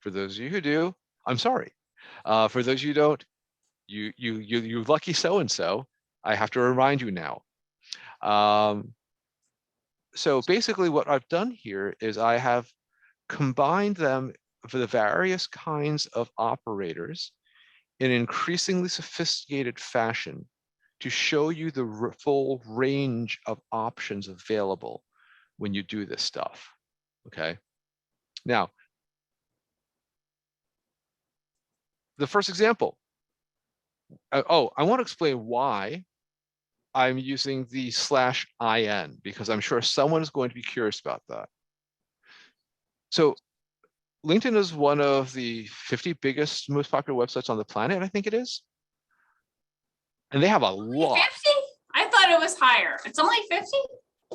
For those of you who do, I'm sorry. For those of you who don't, you lucky so-and-so, I have to remind you now. So basically what I've done here is I have combined them for the various kinds of operators in an increasingly sophisticated fashion to show you the full range of options available when you do this stuff, okay? Now, the first example. I want to explain why I'm using the /in, because I'm sure someone is going to be curious about that. So LinkedIn is one of the 50 biggest, most popular websites on the planet, I think it is. And they have a lot. 50? I thought it was higher. It's only 50?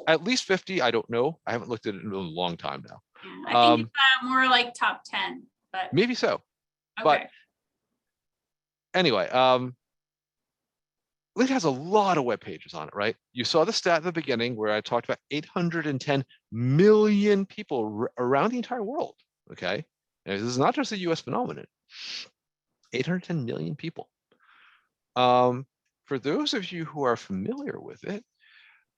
At least 50, I don't know. I haven't looked at it in a long time now. Yeah, I think it's more like top 10, but Maybe so. okay. But anyway, LinkedIn has a lot of web pages on it, right? You saw the stat at the beginning where I talked about 810 million people around the entire world, okay? And this is not just a US phenomenon. 810 million people. For those of you who are familiar with it,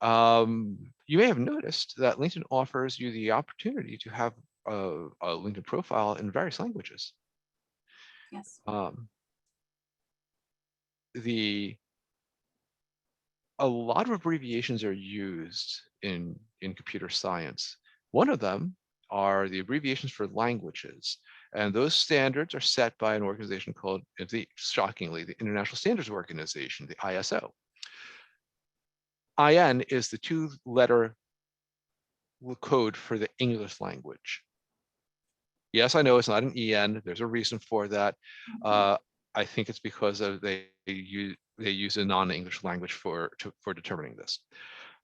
you may have noticed that LinkedIn offers you the opportunity to have a LinkedIn profile in various languages. Yes. A lot of abbreviations are used in computer science. One of them are the abbreviations for languages. And those standards are set by an organization called, shockingly, the International Standards Organization, the ISO. IN is the 2-letter code for the English language. Yes, I know it's not an EN. There's a reason for that. I think it's because they use a non-English language for determining this.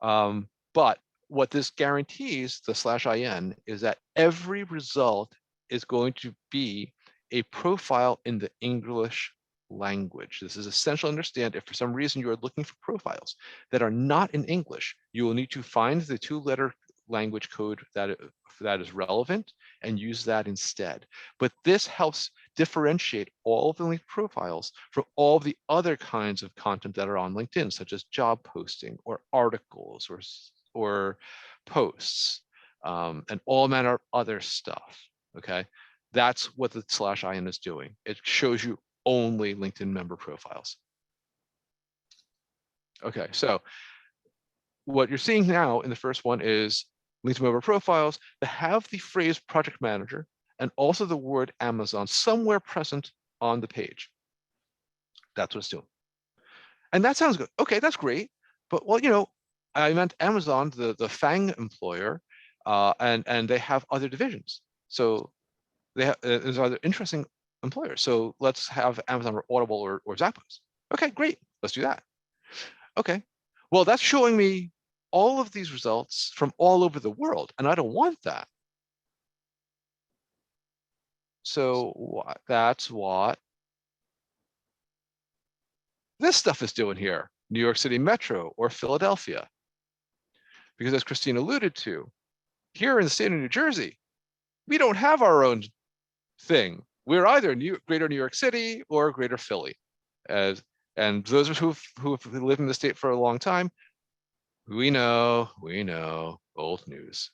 But what this guarantees, the /in, is that every result is going to be a profile in the English language. This is essential to understand. If for some reason you are looking for profiles that are not in English, you will need to find the 2-letter language code that is relevant and use that instead. But this helps differentiate all of the linked profiles from all the other kinds of content that are on LinkedIn, such as job posting or articles or posts and all manner of other stuff, okay? That's what the /in is doing. It shows you only LinkedIn member profiles. Okay, so what you're seeing now in the first one is LinkedIn member profiles that have the phrase project manager and also the word Amazon somewhere present on the page. That's what it's doing. And that sounds good. Okay, that's great. But well, you know, I meant Amazon, the FANG employer, and they have other divisions. So they have there's other interesting employers. So let's have Amazon or Audible or Zappos. Okay, great. Let's do that. Okay. Well, that's showing me all of these results from all over the world, and I don't want that. So that's what this stuff is doing here, New York City Metro or Philadelphia. Because as Christine alluded to, here in the state of New Jersey, we don't have our own thing. We're either Greater New York City or Greater Philly. And those who've lived in the state for a long time, we know, old news.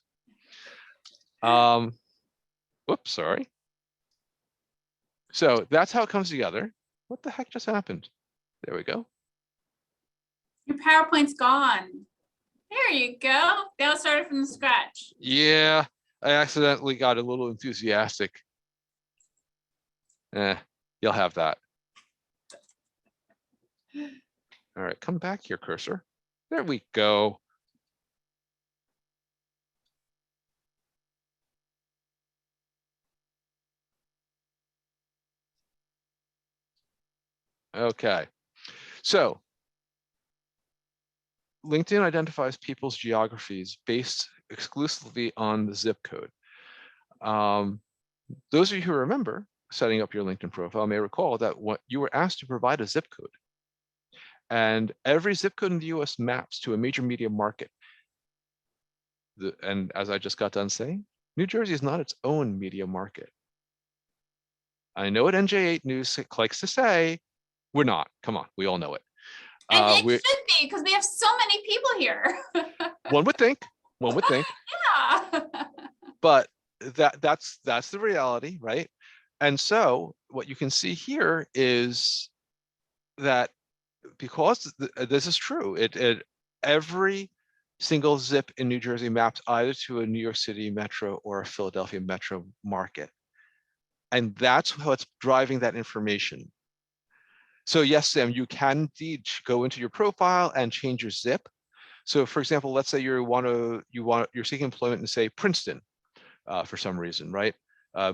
Whoops, sorry. So that's how it comes together. What the heck just happened? There we go. Your PowerPoint's gone. There you go. Now started from the scratch. Yeah, I accidentally got a little enthusiastic. You'll have that. All right, come back here, cursor. There we go. Okay, so LinkedIn identifies people's geographies based exclusively on the zip code. Those of you who remember setting up your LinkedIn profile may recall that what you were asked to provide a zip code. And every zip code in the US maps to a major media market. And as I just got done saying, New Jersey is not its own media market. I know what NJ8 News likes to say, we're not. Come on, we all know it. And it should be, because we have so many people here. One would think, Yeah. but that's the reality, right? And so what you can see here is that because this is true, every single zip in New Jersey maps either to a New York City metro or a Philadelphia metro market. And that's what's driving that information. So yes, Sam, you can indeed go into your profile and change your zip. So for example, let's say you're seeking employment in, say, Princeton for some reason, right?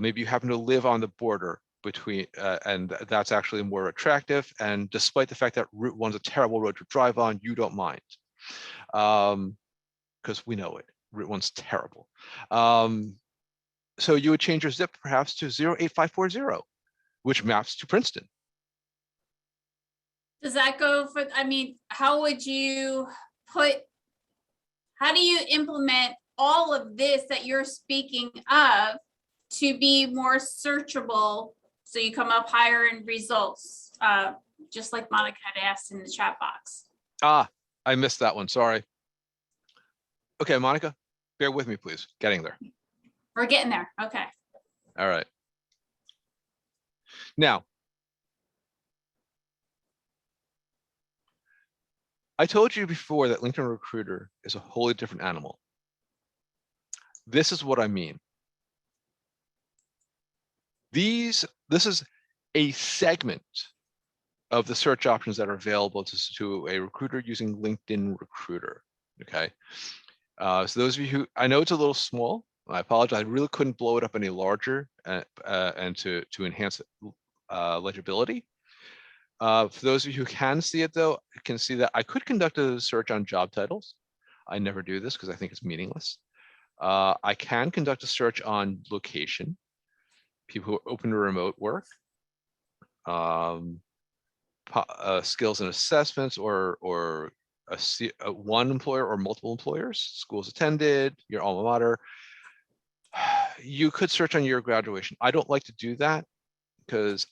Maybe you happen to live on the border between, and that's actually more attractive. And despite the fact that Route 1's a terrible road to drive on, you don't mind. Because we know it, Route 1's terrible. So you would change your zip perhaps to 08540, which maps to Princeton. Does that go for, I mean, how do you implement all of this that you're speaking of to be more searchable so you come up higher in results, just like Monica had asked in the chat box? Ah, I missed that one, sorry. Okay, Monica, bear with me, please. Getting there. We're getting there, okay. All right. Now, I told you before that LinkedIn Recruiter is a wholly different animal. This is what I mean. This is a segment of the search options that are available to a recruiter using LinkedIn Recruiter, okay? So those of you who, I know it's a little small, I apologize, I really couldn't blow it up any larger and to enhance legibility. For those of you who can see it though, you can see that I could conduct a search on job titles. I never do this because I think it's meaningless. I can conduct a search on location, people who are open to remote work, skills and assessments, or one employer or multiple employers, schools attended, your alma mater. You could search on your graduation. I don't like to do that because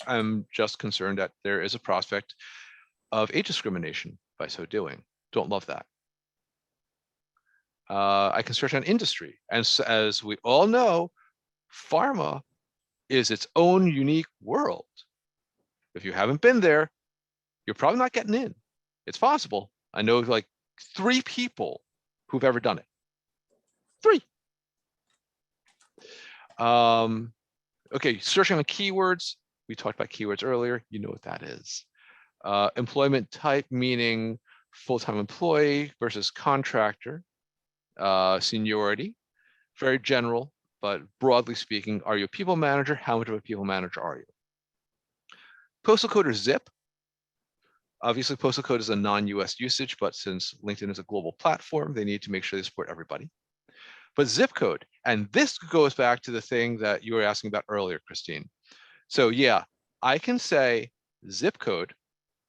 I'm just concerned that there is a prospect of age discrimination by so doing. Don't love that. I can search on industry. And so, as we all know, pharma is its own unique world. If you haven't been there, you're probably not getting in. It's possible. I know like 3 people who've ever done it. 3. Okay, searching on keywords. We talked about keywords earlier. You know what that is. Employment type, meaning full-time employee versus contractor. Seniority, very general, but broadly speaking, are you a people manager? How much of a people manager are you? Postal code or zip. Obviously, postal code is a non-US usage, but since LinkedIn is a global platform, they need to make sure they support everybody. But zip code, and this goes back to the thing that you were asking about earlier, Christine. So yeah, I can say zip code.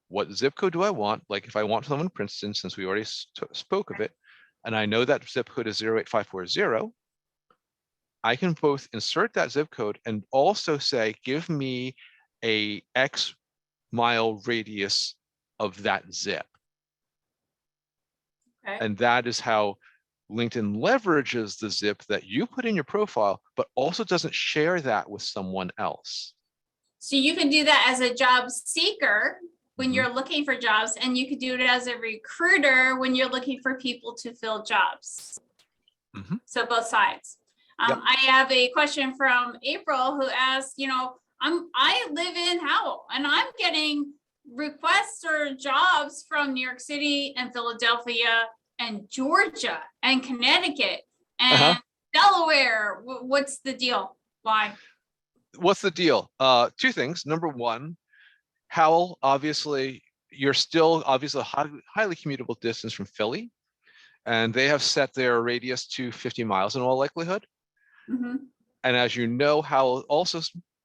What zip code do I want? Like if I want someone in Princeton, since we already spoke of it, and I know that zip code is 08540, I can both insert that zip code and also say, give me a X mile radius of that zip. Okay. And that is how LinkedIn leverages the zip that you put in your profile, but also doesn't share that with someone else. So you can do that as a job seeker when you're looking for jobs, and you could do it as a recruiter when you're looking for people to fill jobs. So both sides. Yep. I have a question from April who asked, you know, I live in Howell and I'm getting requests or jobs from New York City and Philadelphia and Georgia and Connecticut and Delaware. What's the deal? Why? What's the deal? 2 things. Number one, Howell, obviously, you're still obviously a highly commutable distance from Philly, and they have set their radius to 50 miles in all likelihood. Mhm. And as you know, Howell also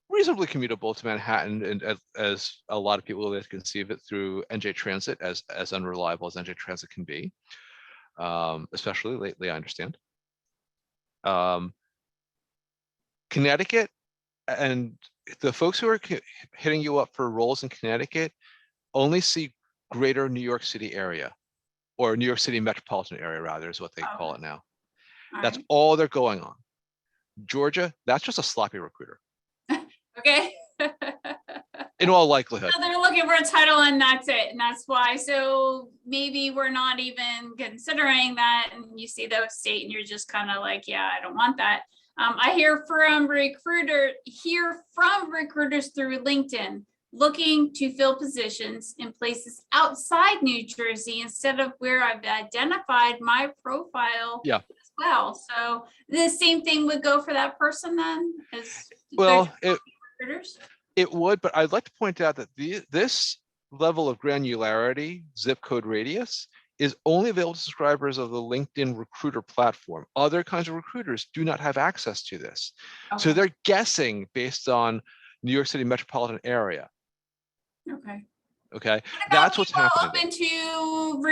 reasonably commutable to Manhattan, and as a lot of people that conceive it through NJ Transit, as unreliable as NJ Transit can be, especially lately, I understand. Connecticut, and the folks who are hitting you up for roles in Connecticut only see greater New York City area, or New York City metropolitan area, rather, is what they call it now. All That's right. all they're going on. Georgia, that's just a sloppy recruiter, Okay. in all likelihood. So they're looking for a title and that's it. And that's why. So maybe we're not even considering that. And you see those state and you're just kind of like, yeah, I don't want that. I hear from recruiters through LinkedIn looking to fill positions in places outside New Jersey instead of where I've identified my profile. Yeah. As well. So the same thing would go for that person then as Well, recruiters. it would, but I'd like to point out that this level of granularity, zip code radius, is only available to subscribers of the LinkedIn recruiter platform. Other kinds of recruiters do not have access to this. So they're guessing based on New York City metropolitan area. Okay. Okay, that's what's happening. Open to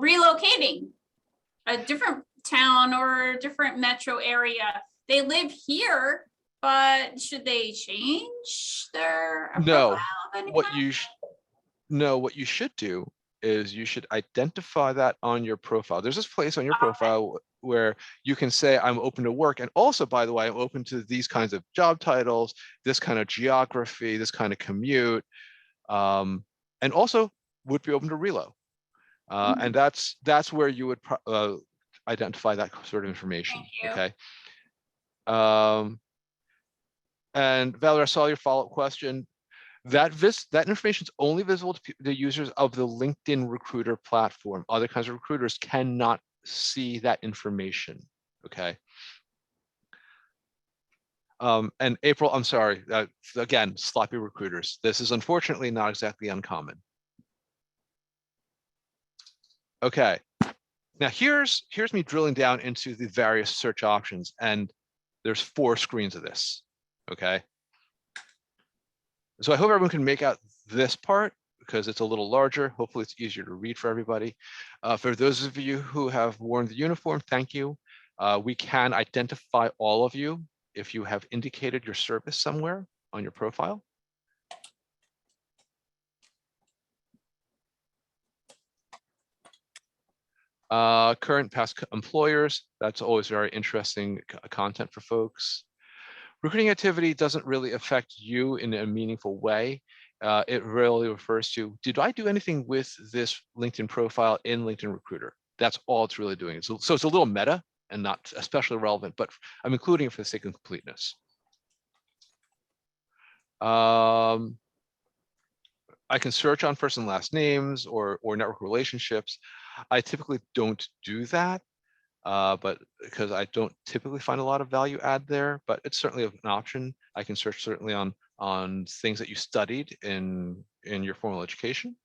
relocating a different town or a different metro area. They live here, but should they change their No, profile? what you should do is you should identify that on your profile. There's this place on your profile where you can say, I'm open to work. And also, by the way, I'm open to these kinds of job titles, this kind of geography, this kind of commute, and also would be open to relo. And that's where you would identify that sort of information. Okay. And Valerie, I saw your follow-up question. That information is only visible to the users of the LinkedIn recruiter platform. Other kinds of recruiters cannot see that information. Okay. And April, I'm sorry, again, sloppy recruiters. This is unfortunately not exactly uncommon. Okay. Now here's me drilling down into the various search options, and there's 4 screens of this. Okay. So I hope everyone can make out this part because it's a little larger. Hopefully it's easier to read for everybody. For those of you who have worn the uniform, thank you. We can identify all of you if you have indicated your service somewhere on your profile. Current, past employers, that's always very interesting content for folks. Recruiting activity doesn't really affect you in a meaningful way. It really refers to, did I do anything with this LinkedIn profile in LinkedIn Recruiter? That's all it's really doing. So it's a little meta and not especially relevant, but I'm including it for the sake of completeness. I can search on first and last names or network relationships. I typically don't do that. But because I don't typically find a lot of value add there, but it's certainly an option. I can search certainly on things that you studied in your formal education.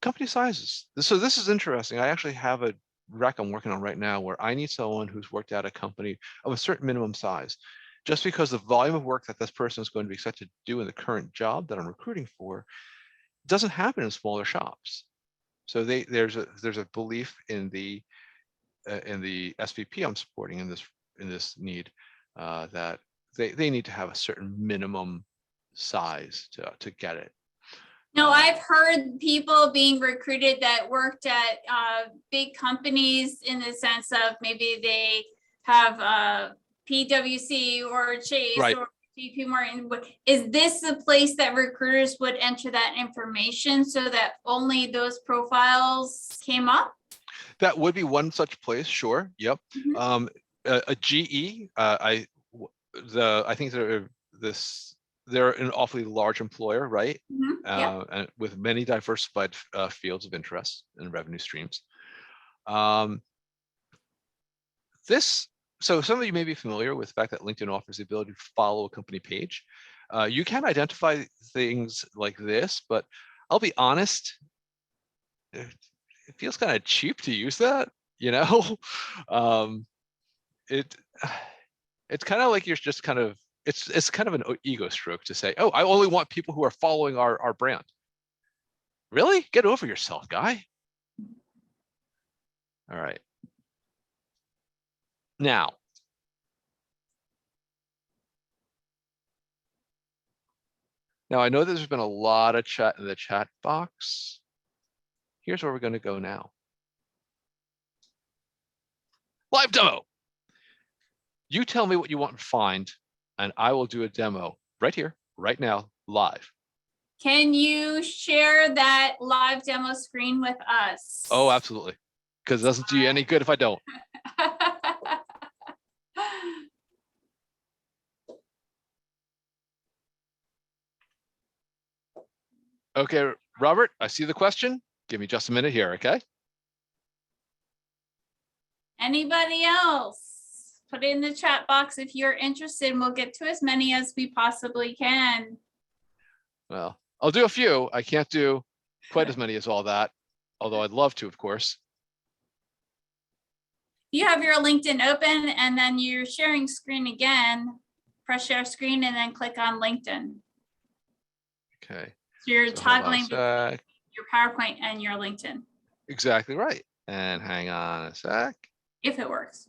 Company sizes. So this is interesting. I actually have a rec I'm working on right now where I need someone who's worked at a company of a certain minimum size, just because the volume of work that this person is going to be expected to do in the current job that I'm recruiting for doesn't happen in smaller shops. So there's a belief in the SVP I'm supporting in this need that they need to have a certain minimum size to get it. No, I've heard people being recruited that worked at big companies in the sense of maybe they have PwC or Chase Right. or JP Morgan. Is this the place that recruiters would enter that information so that only those profiles came up? That would be one such place, sure. Yep. Mm-hmm. A GE, I think they're an awfully large employer, right? Mm-hmm. Yeah. And with many diversified fields of interest and revenue streams. So some of you may be familiar with the fact that LinkedIn offers the ability to follow a company page. You can identify things like this, but I'll be honest, it feels kind of cheap to use that, you know? It it's kind of like you're just kind of, it's kind of an ego stroke to say, oh, I only want people who are following our brand. Really? Get over yourself, guy. All right. Now, I know there's been a lot of chat in the chat box. Here's where we're going to go now. Live demo. You tell me what you want to find, and I will do a demo right here, right now, live. Can you share that live demo screen with us? Oh, absolutely. Because it doesn't do you any good if I don't. Okay, Robert, I see the question. Give me just a minute here, okay? Anybody else? Put it in the chat box if you're interested, and we'll get to as many as we possibly can. Well, I'll do a few. I can't do quite as many as all that, although I'd love to, of course. You have your LinkedIn open and then you're sharing screen again, press share screen and then click on LinkedIn. Okay. So you're So hold on a toggling between sec. your PowerPoint and your LinkedIn, Exactly right. And hang on a sec. if it works.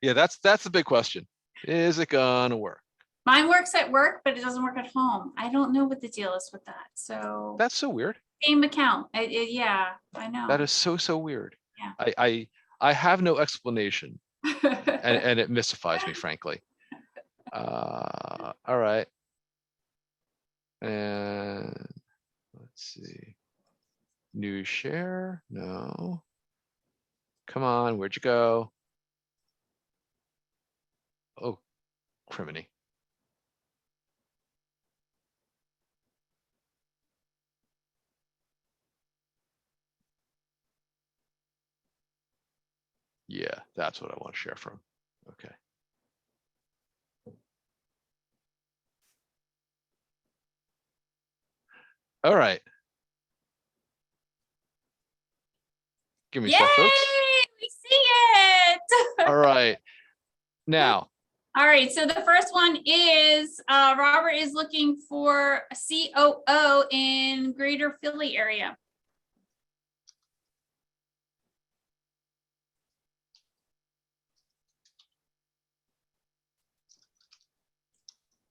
Yeah, that's the big question. Is it gonna work? Mine works at work, but it doesn't work at home. I don't know what the deal is with that. So That's so weird. same account. Yeah, I know. That is so weird. Yeah. I have no explanation, and it mystifies me, frankly. All right. And let's see. New share? No. Come on, where'd you go? Oh, criminy. Yeah, that's what I want to share from. Okay. All right. Give me a Yay! sec, folks. We see it. All right. Now, All right, so the first one is Robert is looking for a COO in Greater Philly area.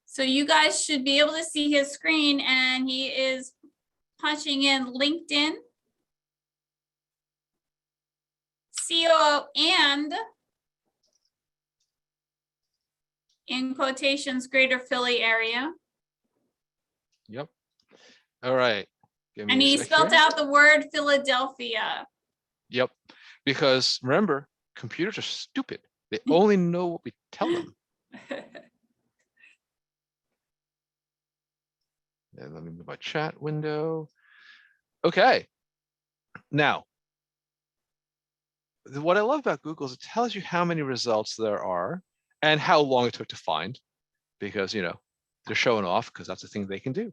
So you guys should be able to see his screen and he is punching in LinkedIn, COO and in quotations, Greater Philly area. yep. All right. Give me And a he sec spelled here. out the word Philadelphia. Yep. Because remember, computers are stupid. They only know what we tell them. And let me move my chat window. Okay. Now, what I love about Google is it tells you how many results there are and how long it took to find, because, you know, they're showing off because that's the thing they can do.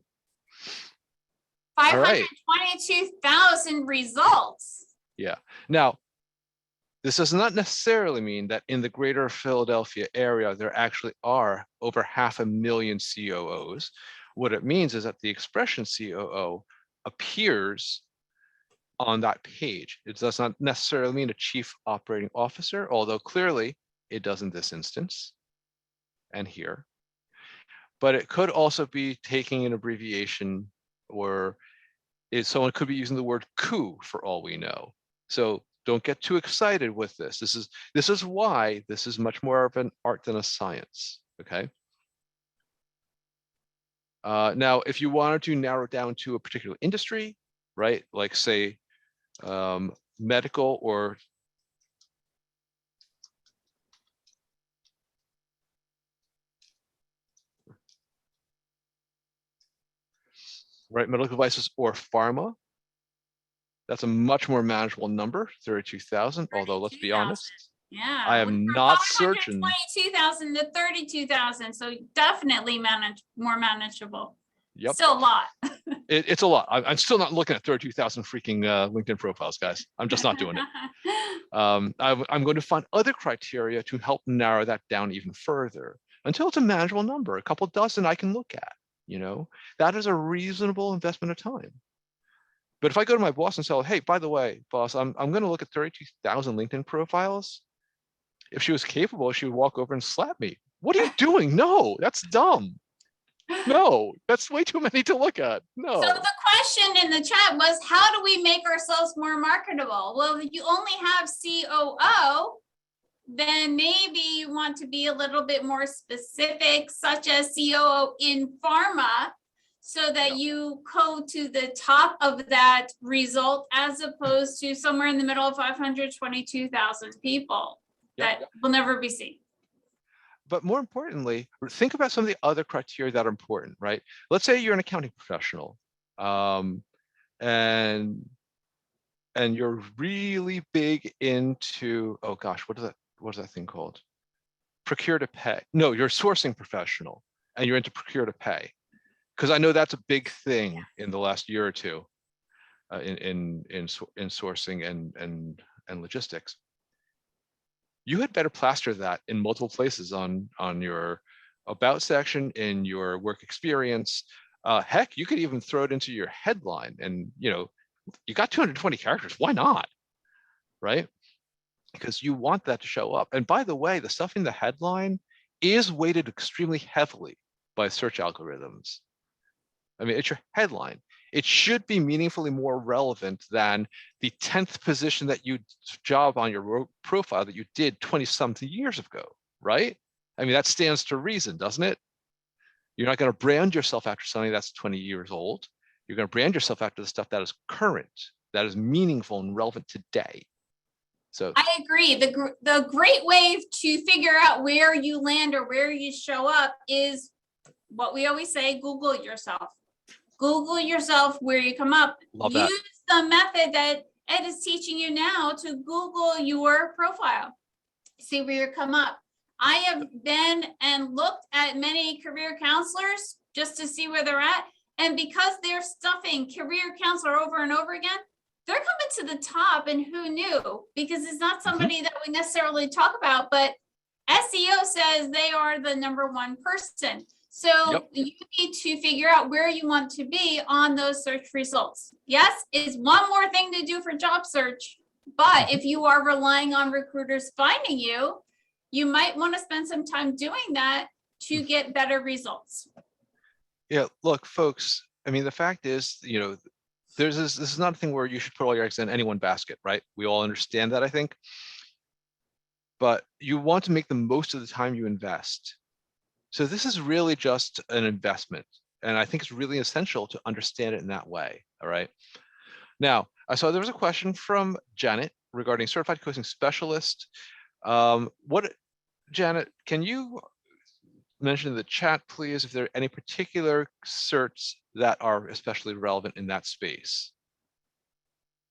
All right. 522,000 results. Yeah. Now, this does not necessarily mean that in the greater Philadelphia area, there actually are over 500,000 COOs. What it means is that the expression COO appears on that page. It does not necessarily mean a chief operating officer, although clearly it does in this instance and here. But it could also be taking an abbreviation, or someone could be using the word coup for all we know. So don't get too excited with this. This is why this is much more of an art than a science. Okay. Now, if you wanted to narrow down to a particular industry, right, like say medical or medical devices or pharma, that's a much more manageable number, 32,000. Although let's be honest, Yeah. I went am from not searching. 522,000 to 32,000. So definitely more manageable. Yep. Still a lot. It's a lot. I'm still not looking at 32,000 freaking LinkedIn profiles, guys. I'm just not doing it. I'm going to find other criteria to help narrow that down even further until it's a manageable number. A couple dozen I can look at, that is a reasonable investment of time. But if I go to my boss and say, hey, by the way, boss, I'm going to look at 32,000 LinkedIn profiles. If she was capable, she would walk over and slap me. What are you doing? No, that's dumb. No, that's way too many to look at. No. So the question in the chat was, how do we make ourselves more marketable? Well, if you only have COO, then maybe you want to be a little bit more specific, such as COO in pharma, so that you go to the top of that result, as opposed to somewhere in the middle of 522,000 people that will never be seen. But more importantly, think about some of the other criteria that are important, right? Let's say you're an accounting professional, and you're really big into, oh gosh, what is that thing called? Procure to pay. No, you're a sourcing professional and you're into procure to pay. Because I know that's a big thing in the last year or two in sourcing and logistics. You had better plaster that in multiple places on your about section, in your work experience. Heck, you could even throw it into your headline, and you got 220 characters. Why not? Right? Because you want that to show up. And by the way, the stuff in the headline is weighted extremely heavily by search algorithms. I mean, it's your headline. It should be meaningfully more relevant than the 10th position that you job on your profile that you did 20-something years ago, right? I mean, that stands to reason, doesn't it? You're not going to brand yourself after something that's 20 years old. You're going to brand yourself after the stuff that is current, that is meaningful and relevant today. So I agree. The great way to figure out where you land or where you show up is what we always say: Google yourself. Google yourself where you come up. Love Use that. the method that Ed is teaching you now to Google your profile. See where you come up. I have been and looked at many career counselors just to see where they're at. And because they're stuffing career counselor over and over again, they're coming to the top. And who knew? Because it's not somebody that we necessarily talk about, but SEO says they are the #1 person. So you need to figure out where you want to be on those search results. Yes, it's one more thing to do for job search, but if you are relying on recruiters finding you, you might want to spend some time doing that to get better results. Yeah, look, folks, I mean, the fact is, this is not a thing where you should put all your eggs in any one basket, right? We all understand that, I think. But you want to make the most of the time you invest. So this is really just an investment. And I think it's really essential to understand it in that way. All right. Now, I saw there was a question from Janet regarding certified coaching specialist. Janet, can you mention in the chat, please, if there are any particular certs that are especially relevant in that space?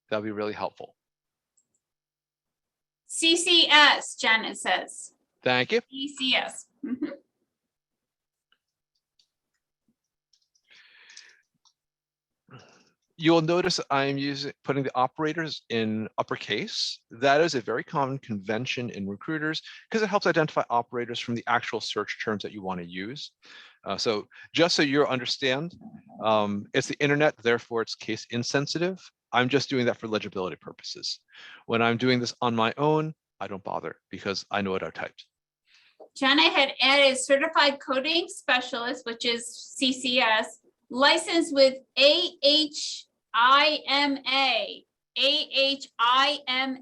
That would be really helpful. CCS, Janet says. Thank you. CCS. You'll notice I'm putting the operators in uppercase. That is a very common convention in recruiters because it helps identify operators from the actual search terms that you want to use. So just so you understand, it's the internet, therefore it's case insensitive. I'm just doing that for legibility purposes. When I'm doing this on my own, I don't bother because I know what I typed. Janet had added certified coding specialist, which is CCS, licensed with AHIMA. AHIMA.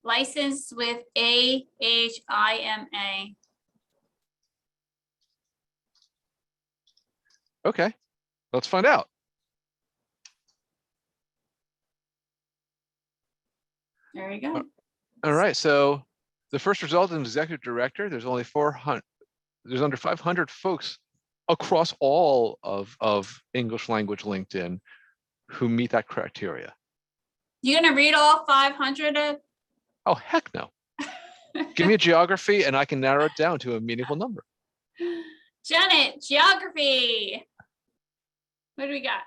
Licensed with AHIMA. Okay, let's find out. There you go. All right, so the first result in executive director, there's only 400, there's under 500 folks across all of English language LinkedIn who meet that criteria. You gonna read all 500? Oh, heck no. Give me a geography and I can narrow it down to a meaningful number. Janet, geography. What do we got?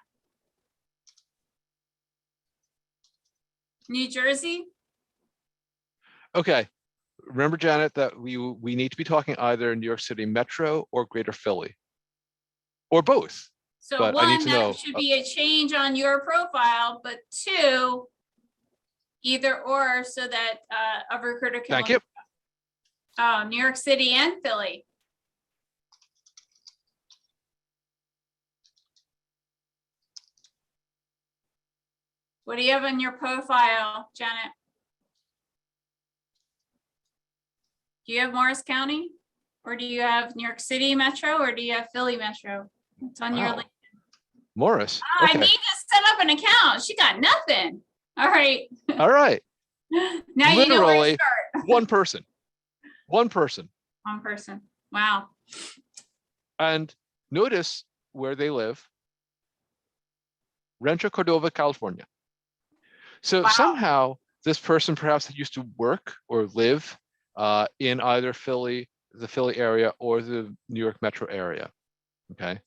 New Jersey? Okay. Remember, Janet, that we need to be talking either New York City Metro or Greater Philly, or both. So But I need one, to that know. should be a change on your profile, but two, either or, so that a recruiter can. Thank look- you. Oh, New York City and Philly. What do you have on your profile, Janet? Do you have Morris County? Or do you have New York City Metro, or do you have Philly Metro? It's on your Wow. link. Morris. Oh, I Okay. need to set up an account. She got nothing. All right. All right. Now you know where to Literally start. one person. One person. One person. Wow. And notice where they live. Rancho Cordova, California. So Wow. somehow this person perhaps used to work or live in either Philly, the Philly area, or the New York metro area. Okay.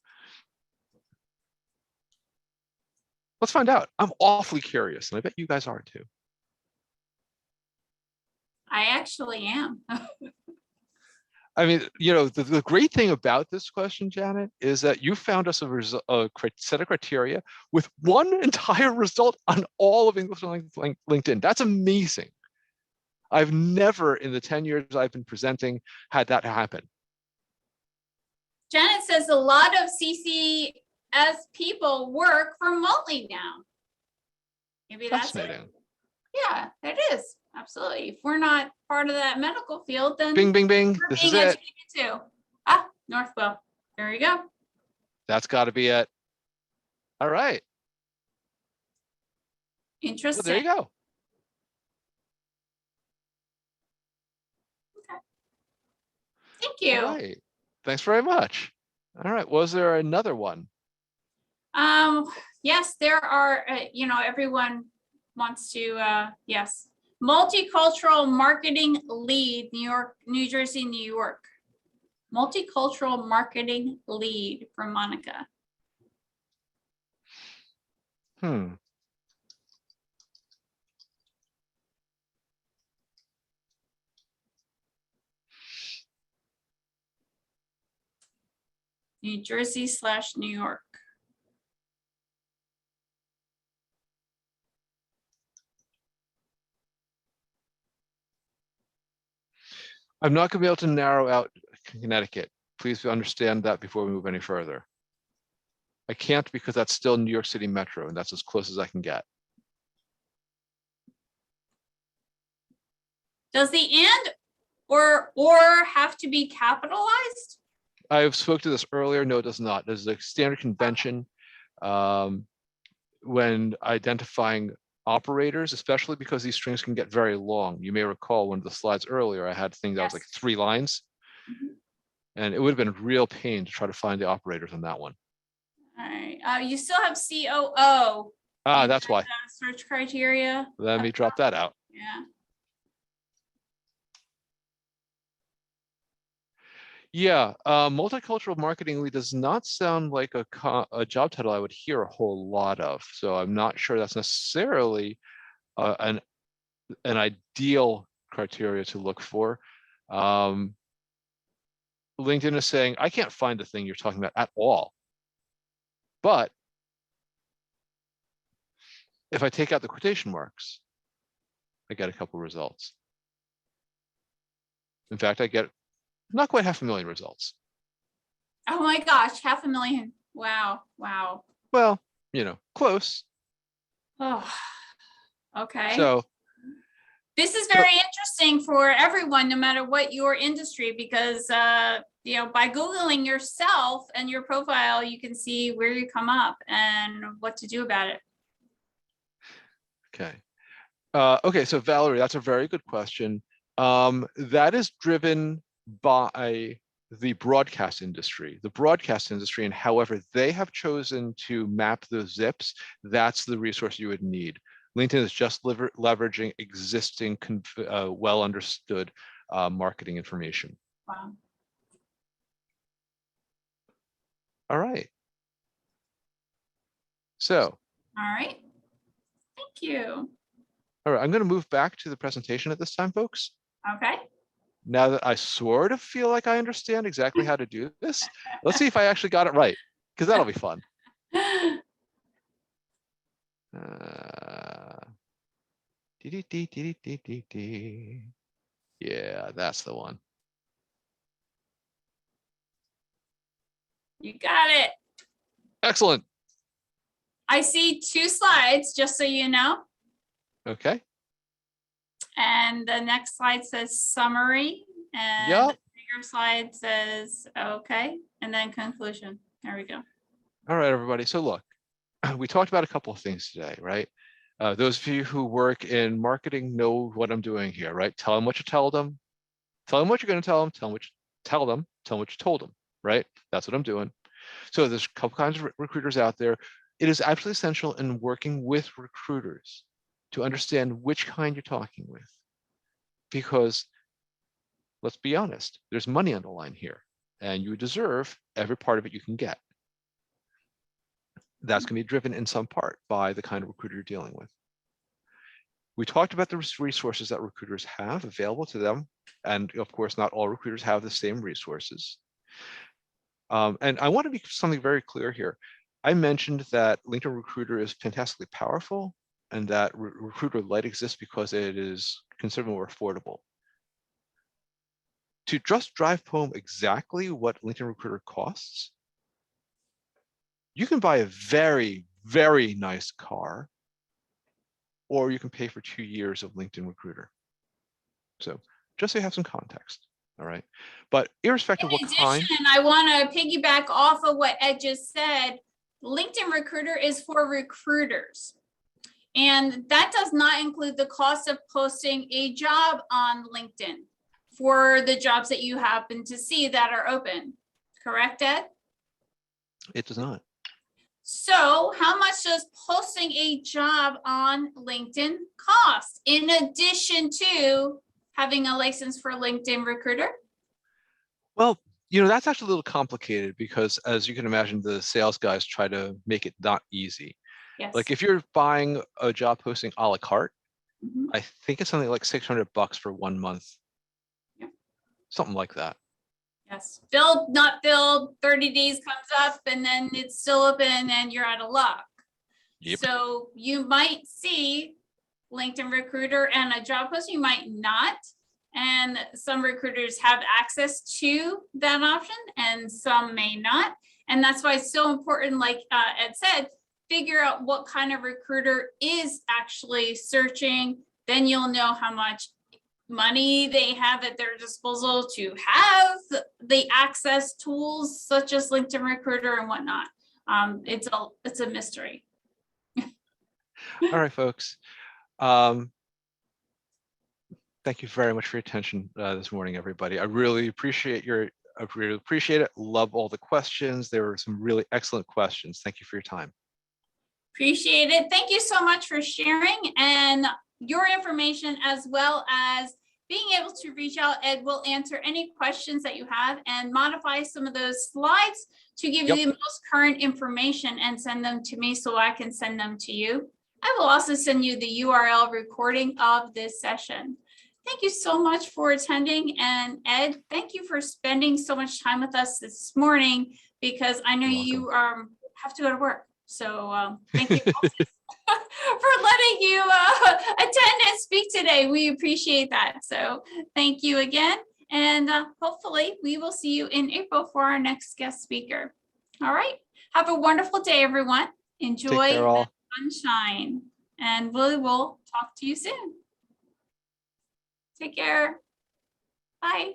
Let's find out. I'm awfully curious, and I bet you guys are too. I actually am. I mean, you know, the great thing about this question, Janet, is that you found us a set of criteria with one entire result on all of English Language LinkedIn. That's amazing. I've never, in the 10 years I've been presenting, had that happen. Janet says a lot of CCS people work remotely now. Maybe that's it. Fascinating. Yeah, it is. Absolutely. If we're not part of that medical field, then Bing, bing, bing. we're This is being it. educated too. Ah, Northwell. There you go. That's got to be it. All right. Well, Interesting. there you go. Thank you. All right. Thanks very much. All right. Was there another one? Yes, there are, you know, everyone wants to, yes. Multicultural marketing lead, New Jersey, New York. Multicultural marketing lead from Monica. New Jersey / New York. I'm not going to be able to narrow out Connecticut. Please understand that before we move any further. I can't because that's still New York City Metro, and that's as close as I can get. Does the and or have to be capitalized? I spoke to this earlier. No, it does not. There's a standard convention when identifying operators, especially because these strings can get very long. You may recall one of the slides earlier, I had things that was like 3 lines. Mhm. And it would have been a real pain to try to find the operators on that one. All right. You still have COO. Ah, in that's why. that, search criteria. Let me drop that out. Yeah. Yeah, multicultural marketing lead does not sound like a job title I would hear a whole lot of. So I'm not sure that's necessarily an ideal criteria to look for. LinkedIn is saying, I can't find the thing you're talking about at all. But if I take out the quotation marks, I get a couple results. In fact, I get not quite 500,000 results. Oh my gosh, 500,000. Wow. Wow. Well, you know, close. Oh, okay. So this is very interesting for everyone, no matter what your industry, because you know, by Googling yourself and your profile, you can see where you come up and what to do about it. okay. Okay, so Valerie, that's a very good question. That is driven by the broadcast industry. The broadcast industry, and however they have chosen to map those zips, that's the resource you would need. LinkedIn is just leveraging existing well understood marketing information. Wow. All right. So, All right. Thank you. all right, I'm going to move back to the presentation at this time, folks. Okay. Now that I sort of feel like I understand exactly how to do this, let's see if I actually got it right, because that'll be fun. Yeah, that's the one. You got it. Excellent. I see 2 slides, just so you know. Okay. And the next slide says summary. And Yep. the bigger slide says, okay, and then conclusion. There we go. All right, everybody. So look, we talked about a couple of things today, right? Those of you who work in marketing know what I'm doing here, right? Tell them what you tell them. Tell them what you're going to tell them. Tell them what you told them, right? That's what I'm doing. So there's a couple kinds of recruiters out there. It is absolutely essential in working with recruiters to understand which kind you're talking with, because let's be honest, there's money on the line here, and you deserve every part of it you can get. That's going to be driven in some part by the kind of recruiter you're dealing with. We talked about the resources that recruiters have available to them. And of course, not all recruiters have the same resources. And I want to be something very clear here. I mentioned that LinkedIn Recruiter is fantastically powerful, and that Recruiter Lite exists because it is considerably more affordable. To just drive home exactly what LinkedIn Recruiter costs, you can buy a very, very nice car, or you can pay for 2 years of LinkedIn Recruiter. So just so you have some context, all right? But irrespective of what kind. And I want to piggyback off of what Ed just said. LinkedIn Recruiter is for recruiters. And that does not include the cost of posting a job on LinkedIn for the jobs that you happen to see that are open. Correct, Ed? It does not. So how much does posting a job on LinkedIn cost in addition to having a license for LinkedIn Recruiter? Well, that's actually a little complicated because, as you can imagine, the sales guys try to make it not easy. Yes. Like if you're buying a job posting a la carte, Mhm. I think it's something like $600 for 1 month. Yeah. Something like that. Yes, filled, not filled, 30 days comes up and then it's still open and you're out of luck. Yep. So you might see LinkedIn Recruiter and a job post, you might not. And some recruiters have access to that option and some may not. And that's why it's so important, like Ed said, figure out what kind of recruiter is actually searching. Then you'll know how much money they have at their disposal to have the access tools such as LinkedIn Recruiter and whatnot. It's a mystery. All right, folks. Thank you very much for your attention this morning, everybody. I really appreciate it. Love all the questions. There were some really excellent questions. Thank you for your time. Appreciate it. Thank you so much for sharing and your information, as well as being able to reach out. Ed will answer any questions that you have and modify some of those slides to give you the most current information and send them to me so I can send them to you. I will also send you the URL recording of this session. Thank you so much for attending. And Ed, thank you for spending so much time with us this morning, because I know you have to go to work. So thank you for letting you attend and speak today. We appreciate that. So thank you again. And hopefully we will see you in April for our next guest speaker. All right. Have a wonderful day, everyone. Enjoy the sunshine. And we will talk to you soon. Take care. Bye.